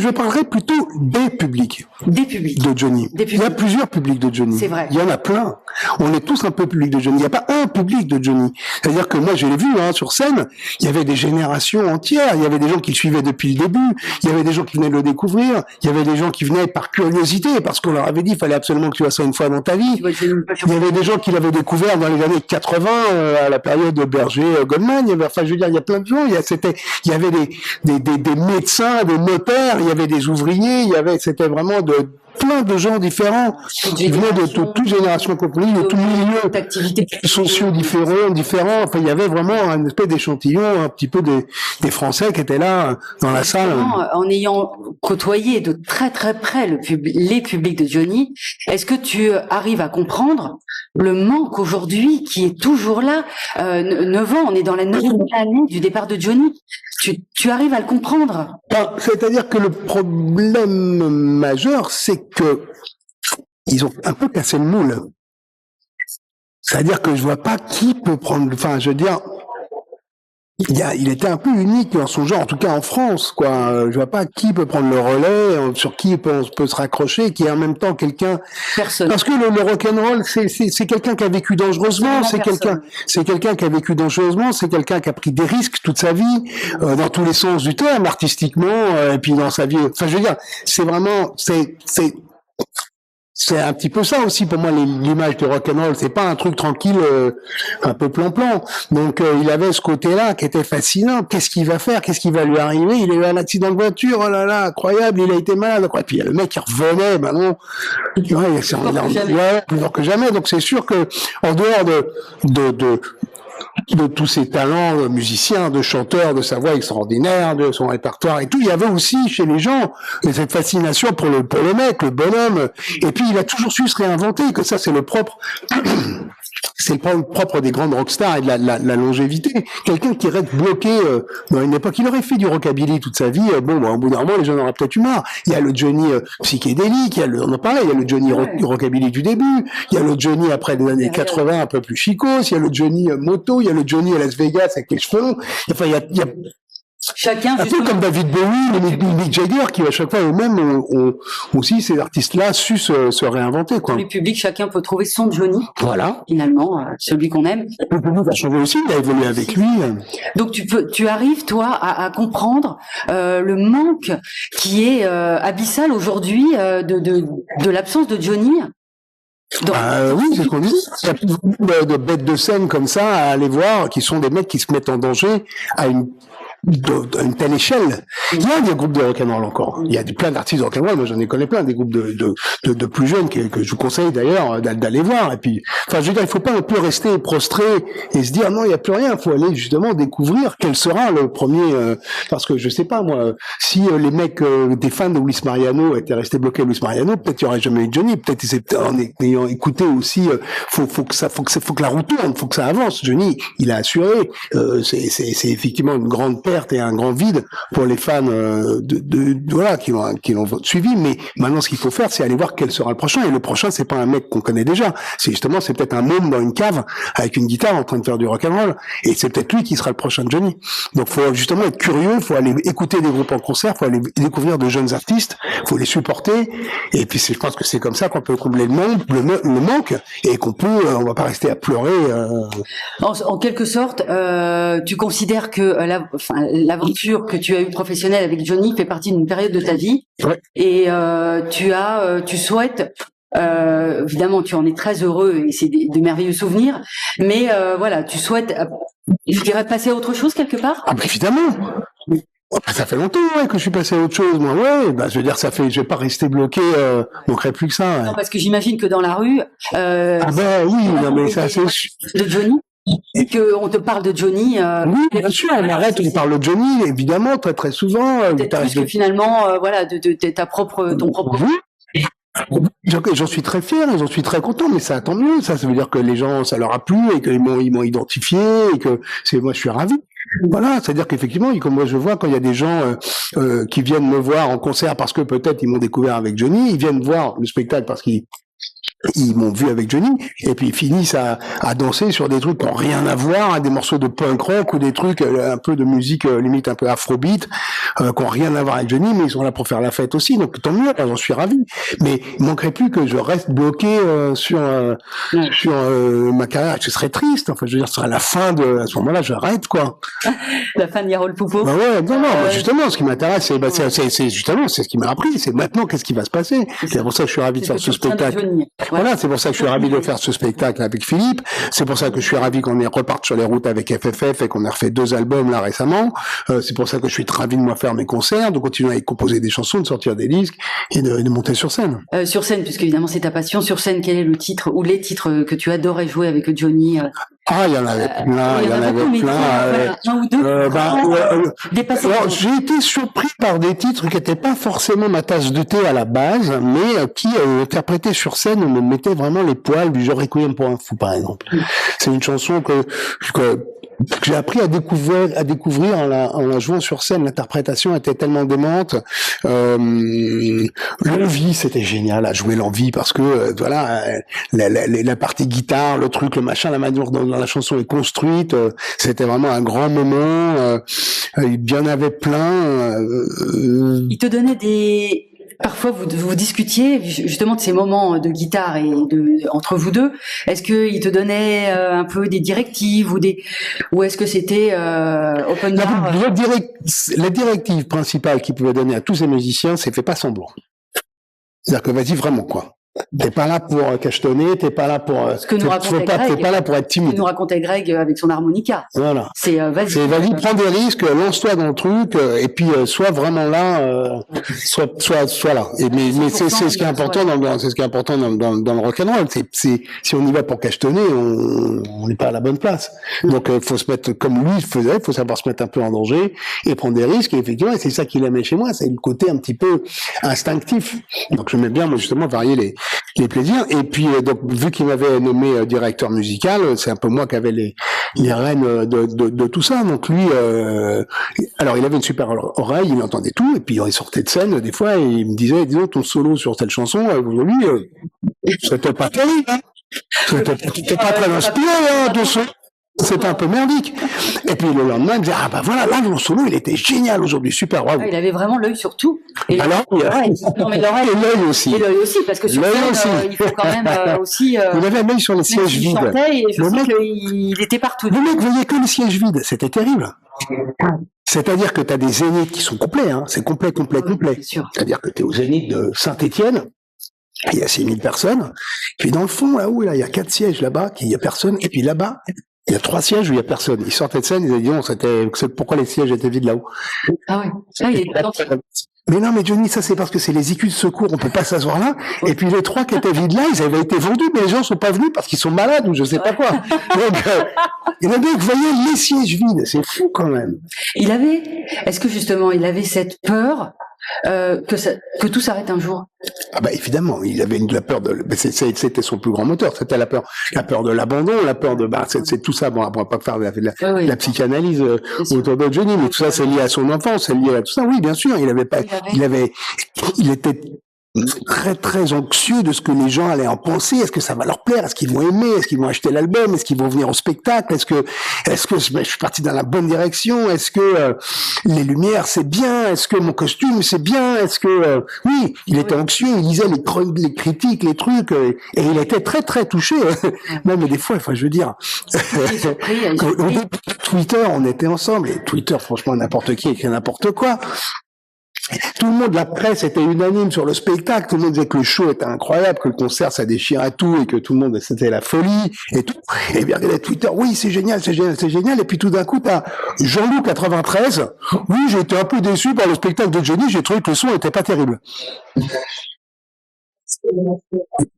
Je parlerai plutôt des publics. Des publics de Johnny. Il y a plusieurs publics de Johnny. C'est vrai. Il y en a plein. On est tous un peu public de Johnny. Il n'y a pas un public de Johnny. C'est-à-dire que moi, je l'ai vu sur scène. Il y avait des générations entières. Il y avait des gens qui le suivaient depuis le début. Il y avait des gens qui venaient de le découvrir. Il y avait des gens qui venaient par curiosité, parce qu'on leur avait dit il fallait absolument que tu vois ça une fois dans ta vie. Il y avait des gens qui l'avaient découvert dans les années 80, à la période de Berger-Goldman. Enfin, je veux dire, il y a plein de gens. Il y avait des médecins, des notaires, il y avait des ouvriers, c'était vraiment plein de gens différents qui venaient de toutes générations comprises, de tous milieux sociaux différents. Enfin, il y avait vraiment un espèce d'échantillon un petit peu des Français qui étaient là dans la salle. En ayant côtoyé de très très près les publics de Johnny, est-ce que tu arrives à comprendre le manque aujourd'hui qui est toujours là? 9 ans, on est dans la 9e année du départ de Johnny. Tu arrives à le comprendre? C'est-à-dire que le problème majeur, c'est que ils ont un peu cassé le moule. C'est-à-dire que je vois pas qui peut prendre. Enfin, je veux dire, il était un peu unique dans son genre, en tout cas en France, quoi. Je vois pas qui peut prendre le relais, sur qui on peut se raccrocher, qui est en même temps quelqu'un. Personne. Parce que le rock'n'roll, c'est quelqu'un qui a vécu dangereusement, c'est quelqu'un qui a vécu dangereusement, c'est quelqu'un qui a pris des risques toute sa vie, dans tous les sens du terme, artistiquement, et puis dans sa vie. Enfin, je veux dire, c'est vraiment, c'est un petit peu ça aussi pour moi, l'image du rock'n'roll. C'est pas un truc tranquille, un peu plan-plan. Donc il avait ce côté-là qui était fascinant. Qu'est-ce qu'il va faire? Qu'est-ce qui va lui arriver? Il a eu un accident de voiture, oh là là, incroyable, il a été malade. Et puis le mec il revenait, non, plus fort que jamais. Donc c'est sûr que en dehors de tous ses talents de musicien, de chanteur, de sa voix extraordinaire, de son répertoire et tout, il y avait aussi chez les gens cette fascination pour le mec, le bonhomme. Et puis il a toujours su se réinventer, que ça c'est le propre des grandes rockstars et de la longévité. Quelqu'un qui reste bloqué dans une époque, il aurait fait du rockabilly toute sa vie. Au bout d'un moment, les gens en auraient peut-être eu marre. Il y a le Johnny psychédélique, on en parlait, il y a le Johnny rockabilly du début, il y a le Johnny après les années 80 un peu plus chicos, il y a le Johnny moto, il y a le Johnny à Las Vegas avec les cheveux longs. Enfin, il y a Chacun, Un peu justement, comme David Bowie, Mick Jagger, qui à chaque fois eux-mêmes ont aussi, ces artistes-là, su se réinventer, quoi. dans les publics, chacun peut trouver son Johnny, Voilà. finalement, celui qu'on aime. Le public a changé aussi, il a évolué avec lui. Donc tu arrives toi à comprendre le manque qui est abyssal aujourd'hui de l'absence de Johnny. Oui, c'est ce qu'on dit. Il y a plus de bêtes de scène comme ça à aller voir, qui sont des mecs qui se mettent en danger à une telle échelle. Il y a des groupes de rock'n'roll encore. Il y a plein d'artistes de rock'n'roll. Moi, j'en ai connu plein, des groupes de plus jeunes que je vous conseille d'ailleurs d'aller voir. Et puis, enfin, je veux dire, il faut pas un peu rester prostré et se dire non, il y a plus rien. Il faut aller justement découvrir quel sera le premier. Parce que je sais pas moi, si les mecs des fans de Luis Mariano étaient restés bloqués à Luis Mariano, peut-être il y aurait jamais eu Johnny. Peut-être en ayant écouté aussi, faut que la roue tourne, faut que ça avance. Johnny, il a assuré. C'est effectivement une grande perte et un grand vide pour les fans voilà qui l'ont suivi. Mais maintenant, ce qu'il faut faire, c'est aller voir quel sera le prochain. Et le prochain, c'est pas un mec qu'on connaît déjà. C'est peut-être un môme dans une cave avec une guitare en train de faire du rock'n'roll. Et c'est peut-être lui qui sera le prochain Johnny. Donc, faut justement être curieux. Faut aller écouter des groupes en concert. Faut aller découvrir de jeunes artistes. Faut les supporter. Et puis, je pense que c'est comme ça qu'on peut combler le manque et qu'on peut. On va pas rester à pleurer. En quelque sorte, tu considères que l'aventure que tu as eue professionnelle avec Johnny fait partie d'une période de ta vie, Ouais. et tu souhaites, évidemment, tu en es très heureux et c'est de merveilleux souvenirs, mais voilà, tu souhaites, je dirais, passer à autre chose quelque part. Ah, bah, évidemment. Ça fait longtemps que je suis passé à autre chose, moi. Ouais, bah je veux dire, je vais pas rester bloqué. Manquerait plus que ça. Non, parce que j'imagine que dans la rue, Ah ben oui, non mais ça c'est. de Johnny. Et qu'on te parle de Johnny. Oui, bien sûr, on arrête, on parle de Johnny, évidemment, très très souvent. Peut-être plus que finalement, voilà, de ton propre. Oui. J'en suis très fier et j'en suis très content, mais ça tant mieux. Ça veut dire que les gens, ça leur a plu et qu'ils m'ont identifié et que moi je suis ravi. Voilà, c'est-à-dire qu'effectivement, comme moi je vois quand il y a des gens qui viennent me voir en concert parce que peut-être ils m'ont découvert avec Johnny, ils viennent voir le spectacle parce qu'ils m'ont vu avec Johnny, et puis ils finissent à danser sur des trucs qui n'ont rien à voir, hein, des morceaux de punk rock ou des trucs un peu de musique limite un peu afrobeat, qui n'ont rien à voir avec Johnny, mais ils sont là pour faire la fête aussi, donc tant mieux, j'en suis ravi. Mais il manquerait plus que je reste bloqué sur ma carrière, ce serait triste, enfin je veux dire, ce serait la fin à ce moment-là, j'arrête quoi. La fin de Yarol Poupeau. Bah ouais, non, moi, justement, ce qui m'intéresse, c'est justement, c'est ce qui m'a appris, c'est maintenant qu'est-ce qui va se passer. C'est pour ça que je suis ravi de faire ce spectacle. Voilà, c'est pour ça que je suis ravi de faire ce spectacle avec Philippe. C'est pour ça que je suis ravi qu'on reparte sur les routes avec FFF et qu'on a refait 2 albums là récemment. C'est pour ça que je suis ravi de moi faire mes concerts, de continuer à composer des chansons, de sortir des disques et de monter sur scène. Sur scène, puisque évidemment c'est ta passion. Sur scène, quel est le titre ou les titres que tu adorais jouer avec Johnny? Ah, il y en avait plein, il y en avait plein. Un ou deux. Alors, j'ai été surpris par des titres qui n'étaient pas forcément ma tasse de thé à la base, mais qui interprétés sur scène me mettaient vraiment les poils, du genre Requiem pour un fou, par exemple. C'est une chanson que j'ai appris à découvrir en la jouant sur scène. L'interprétation était tellement démente. L'envie, c'était génial à jouer l'envie parce que voilà, la partie guitare, le truc, le machin, la manière dont la chanson est construite, c'était vraiment un grand moment. Il y en avait plein. Il te donnait parfois vous discutiez justement de ces moments de guitare et entre vous deux. Est-ce qu'il te donnait un peu des directives ou est-ce que c'était open bar? La directive principale qu'il pouvait donner à tous ces musiciens, c'est fais pas semblant. C'est-à-dire que vas-y vraiment quoi. T'es pas là pour cachetonner, t'es pas là pour t'es pas là pour être timide. Ce que nous racontait Greg avec son harmonica. Voilà. C'est vas-y, prends des risques, lance-toi dans le truc et puis sois vraiment là, sois là. Mais c'est ce qui est important c'est ce qui est important dans le rock'n'roll. C'est si on y va pour cachetonner, on n'est pas à la bonne place. Donc faut se mettre comme lui faisait, faut savoir se mettre un peu en danger et prendre des risques. Et effectivement, c'est ça qu'il aimait chez moi, c'est le côté un petit peu instinctif. Donc j'aimais bien moi justement varier les plaisirs. Et puis donc vu qu'il m'avait nommé directeur musical, c'est un peu moi qui avais les rênes de tout ça. Donc lui, alors il avait une super oreille, il entendait tout. Et puis il sortait de scène des fois et il me disait, disons ton solo sur telle chanson, aujourd'hui, c'était pas terrible. Hein. C'était pas très inspiré, hein, de son. C'était un peu merdique. Et puis le lendemain, il me disait, ah bah voilà, là, mon solo, il était génial aujourd'hui, super, bravo. Il avait vraiment l'œil sur tout. Et Alors, l'oreille. Non, mais l'oreille. Et l'œil aussi. Et l'œil aussi, parce que sur L'œil scène, aussi. il faut quand même aussi. Il avait l'œil sur les Même sièges s'il vides. chantait, et je Le sais mec- qu'il était partout. Le mec voyait que les sièges vides, c'était terrible. C'est-à-dire que tu as des zéniths qui sont complets, hein. C'est complet. C'est sûr. C'est-à-dire que tu es au zénith de Saint-Étienne, il y a 6000 personnes, puis dans le fond, là-haut, là, il y a 4 sièges là-bas, il y a personne, et puis là-bas, il y a 3 sièges où il y a personne. Ils sortaient de scène, ils avaient dit, non, c'est pourquoi les sièges étaient vides là-haut. Ah ouais. Ah, il était gentil. Mais non, mais Johnny, ça c'est parce que c'est les écus de secours, on peut pas s'asseoir là. Et puis les 3 qui étaient vides là, ils avaient été vendus, mais les gens sont pas venus parce qu'ils sont malades ou je sais pas quoi. Donc, il y en a des qui voyaient les sièges vides, c'est fou quand même. Est-ce que justement, il avait cette peur que tout s'arrête un jour? Ah bah évidemment, il avait la peur de, c'était son plus grand moteur, c'était la peur de l'abandon, la peur de, c'est tout ça. Bon, on va pas faire la psychanalyse autour de Johnny, mais tout ça c'est lié à son enfance, c'est lié à tout ça. Oui, bien sûr, il était très très anxieux de ce que les gens allaient en penser. Est-ce que ça va leur plaire? Est-ce qu'ils vont aimer? Est-ce qu'ils vont acheter l'album? Est-ce qu'ils vont venir au spectacle? Est-ce que je suis parti dans la bonne direction? Est-ce que les lumières c'est bien? Est-ce que mon costume c'est bien? Est-ce que oui, il était anxieux. Il lisait les critiques, les trucs, et il était très très touché. Non, mais des fois, enfin, je veux dire, quand on dit Twitter, on était ensemble. Et Twitter, franchement, n'importe qui écrit n'importe quoi. Tout le monde, la presse était unanime sur le spectacle, tout le monde disait que le show était incroyable, que le concert ça déchirait tout et que tout le monde c'était la folie et tout. Et bien regardez Twitter, oui c'est génial, et puis tout d'un coup t'as Jean-Loup 93, oui j'ai été un peu déçu par le spectacle de Johnny, j'ai trouvé que le son était pas terrible.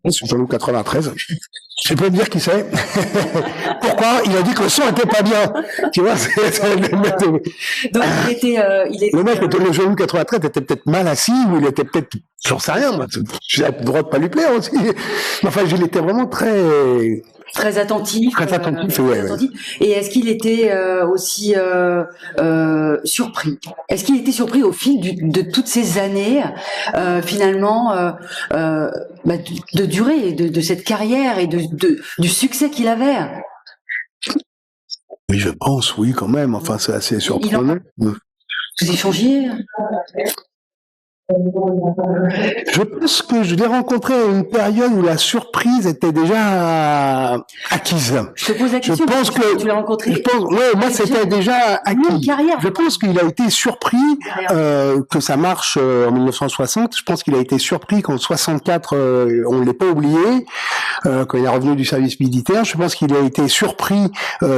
C'est Jean-Loup 93. Je peux me dire qui c'est. Pourquoi? Il a dit que le son était pas bien. Tu vois, Donc le mec, le Jean-Loup 93 était peut-être mal assis, ou il était peut-être, j'en sais rien, moi. J'ai le droit de pas lui plaire aussi. Enfin, il était vraiment très attentif. Très attentif, ouais. Et est-ce qu'il était aussi surpris? Est-ce qu'il était surpris au fil de toutes ces années, finalement, de durée de cette carrière et du succès qu'il avait? Oui, je pense, oui, quand même. Enfin, c'est assez surprenant. Vous échangiez? Je pense que je l'ai rencontré à une période où la surprise était déjà acquise. Je te pose la question. Je pense que tu l'as rencontré. moi c'était déjà acquis. Carrière. Je pense qu'il a été surpris que ça marche en 1960. Je pense qu'il a été surpris qu'en 64 on ne l'ait pas oublié quand il est revenu du service militaire. Je pense qu'il a été surpris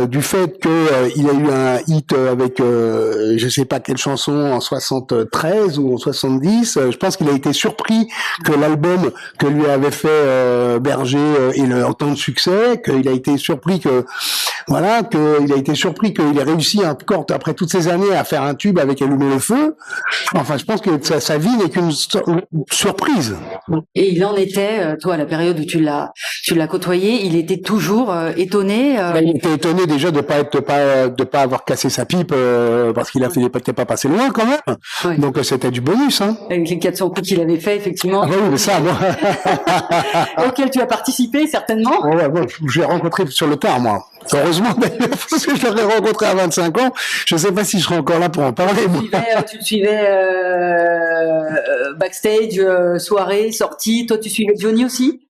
du fait que il a eu un hit avec je sais pas quelle chanson en 73 ou en 70. Je pense qu'il a été surpris que l'album que lui avait fait Berger ait autant de succès, qu'il a été surpris qu'il ait réussi encore après toutes ces années à faire un tube avec Allumer le feu. Enfin, je pense que sa vie n'est qu'une surprise. Et il en était, toi, à la période où tu l'as côtoyé, il était toujours étonné. Il était étonné déjà de pas avoir cassé sa pipe parce qu'il n'était pas passé loin quand même. Ouais. Donc c'était du bonus, hein. Avec les 400 coups qu'il avait fait, effectivement. Ah oui, mais ça, moi. Auquel tu as participé, certainement. Ouais, j'ai rencontré sur le tard, moi. Heureusement, d'ailleurs, parce que je l'aurais rencontré à 25 ans. Je sais pas si je serai encore là pour en parler. Tu le suivais backstage, soirée, sortie. Toi, tu suivais Johnny aussi?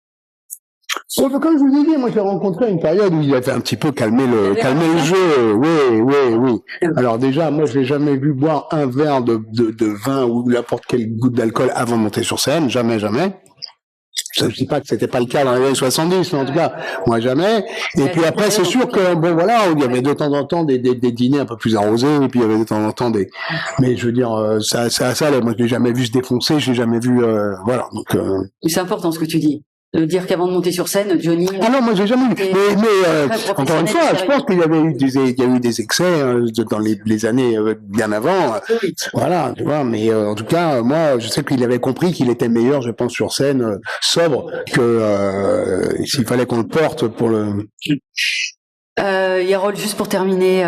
Comme je vous l'ai dit, moi, je l'ai rencontré à une période où il avait un petit peu calmé le jeu. Oui. Alors déjà, moi, je l'ai jamais vu boire un verre de vin ou n'importe quelle goutte d'alcool avant de monter sur scène. Jamais. Je dis pas que c'était pas le cas dans les années 70, mais en tout cas, moi jamais. Et puis après, c'est sûr que, bon, voilà, il y avait de temps en temps des dîners un peu plus arrosés, et puis il y avait de temps en temps mais je veux dire, ça, moi, je l'ai jamais vu se défoncer, je l'ai jamais vu, voilà, donc, C'est important ce que tu dis. De dire qu'avant de monter sur scène, Johnny. Ah non, moi j'ai jamais vu. Mais encore une fois, je pense qu'il y a eu des excès dans les années bien avant. Oui. Voilà, tu vois. Mais en tout cas, moi, je sais qu'il avait compris qu'il était meilleur, je pense, sur scène sobre que s'il fallait qu'on le porte pour le. Yarol, juste pour terminer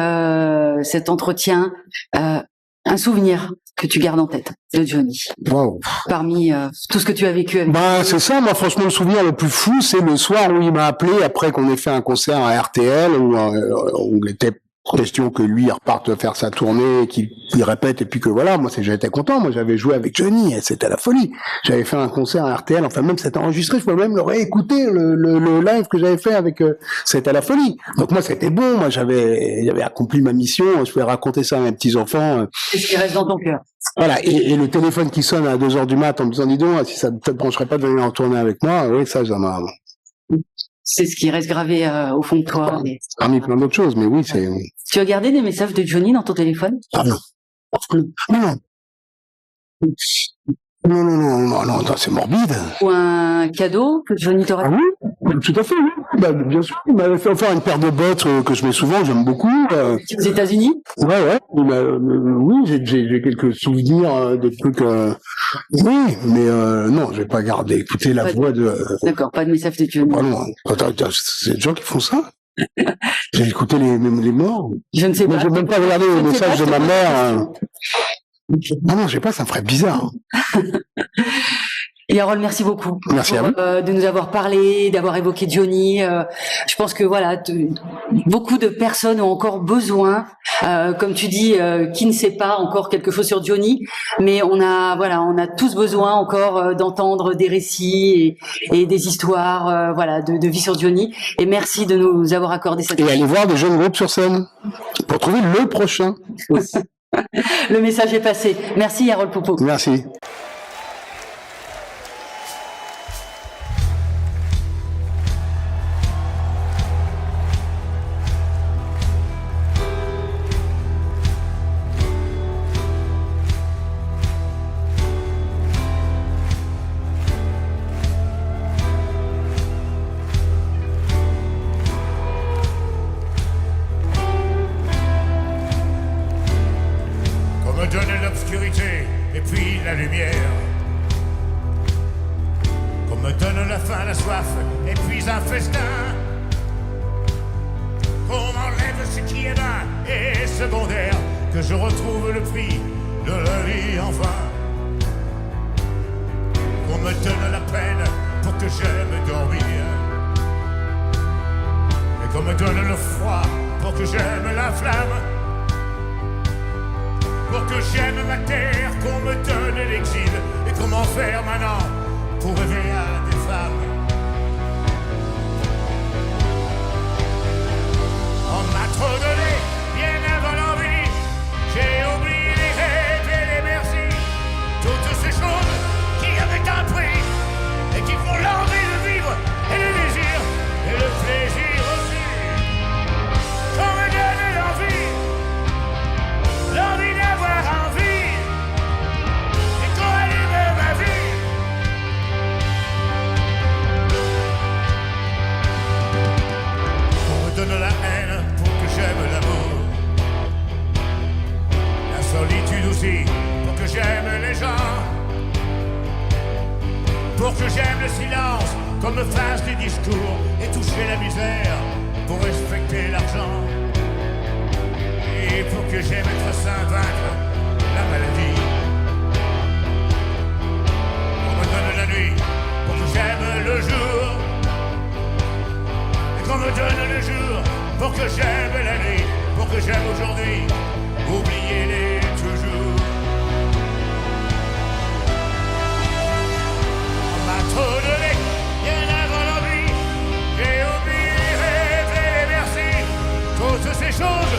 cet entretien, un souvenir que tu gardes en tête de Johnny, Wow. parmi tout ce que tu as vécu avec C'est ça, moi franchement le souvenir le plus fou, c'est le soir où il m'a appelé après qu'on ait fait un concert à RTL où il était question que lui il reparte faire sa tournée, qu'il répète et puis que voilà, moi j'étais content, moi j'avais joué avec Johnny et c'était la folie. J'avais fait un concert à RTL, enfin même c'était enregistré, je pouvais même le réécouter le live que j'avais fait avec c'était la folie. Donc moi c'était bon, moi j'avais accompli ma mission, je pouvais raconter ça à mes petits enfants. C'est ce qui reste dans ton cœur. Voilà, et le téléphone qui sonne à 2h du mat en me disant dis donc, si ça ne te brancherait pas de venir en tournée avec moi, oui ça m'a C'est ce qui reste gravé au fond de toi. parmi plein d'autres choses, mais oui c'est. Tu as gardé des messages de Johnny dans ton téléphone? Ah non. Non. Non, c'est morbide. Ou un cadeau que Johnny t'aurait fait? Oui, tout à fait, oui. Bien sûr, il m'avait fait offrir une paire de bottes que je mets souvent, que j'aime beaucoup. Aux États-Unis? Ouais. Oui, j'ai quelques souvenirs de trucs. Oui, mais non, j'ai pas gardé. Écoutez la voix de. D'accord, pas de message de Johnny. Ah non, c'est des gens qui font ça. J'ai écouté les morts. Je ne sais Moi, pas. j'ai même pas regardé Je les ne sais messages pas, de je te ma pose mère. la question. Non, je sais pas, ça me ferait bizarre. Et Harold, merci beaucoup. Merci à vous. De nous avoir parlé, d'avoir évoqué Johnny. Je pense que voilà, beaucoup de personnes ont encore besoin, comme tu dis, qui ne sait pas encore quelque chose sur Johnny, mais on a tous besoin encore d'entendre des récits et des histoires, de vie sur Johnny. Et merci de nous avoir accordé cette. Et aller voir des jeunes groupes sur scène pour trouver le prochain. Le message est passé. Merci Harold Poupeau. Merci. Donne l'obscurité et puis la lumière. Qu'on me donne la faim, la soif et puis un festin. Qu'on m'enlève ce qui est vain et secondaire. Que je retrouve le prix de la vie enfin. Qu'on me donne la peine pour que j'aime dormir. Et qu'on me donne le froid pour que j'aime la flamme. Pour que j'aime ma terre, qu'on me donne l'exil. Et comment faire maintenant pour rêver à des femmes. On m'a trop donné, bien avant l'envie. J'ai oublié les rêves et les merci. Toutes ces choses qui avaient un prix. Et qui font l'envie de vivre et le désir et le plaisir aussi. Qu'on me donne l'envie d'avoir envie et qu'on allume ma vie. On me donne la haine pour que j'aime l'amour, la solitude aussi pour que j'aime les gens, pour que j'aime le silence, qu'on me fasse des discours et toucher la misère pour respecter l'argent. Et pour que j'aime être sain, vaincre la maladie. On me donne la nuit pour que j'aime le jour. Et qu'on me donne le jour pour que j'aime la nuit. Pour que j'aime aujourd'hui, oubliez-les toujours. On m'a trop donné, bien avant l'envie. J'ai oublié les rêves et les merci. Toutes ces choses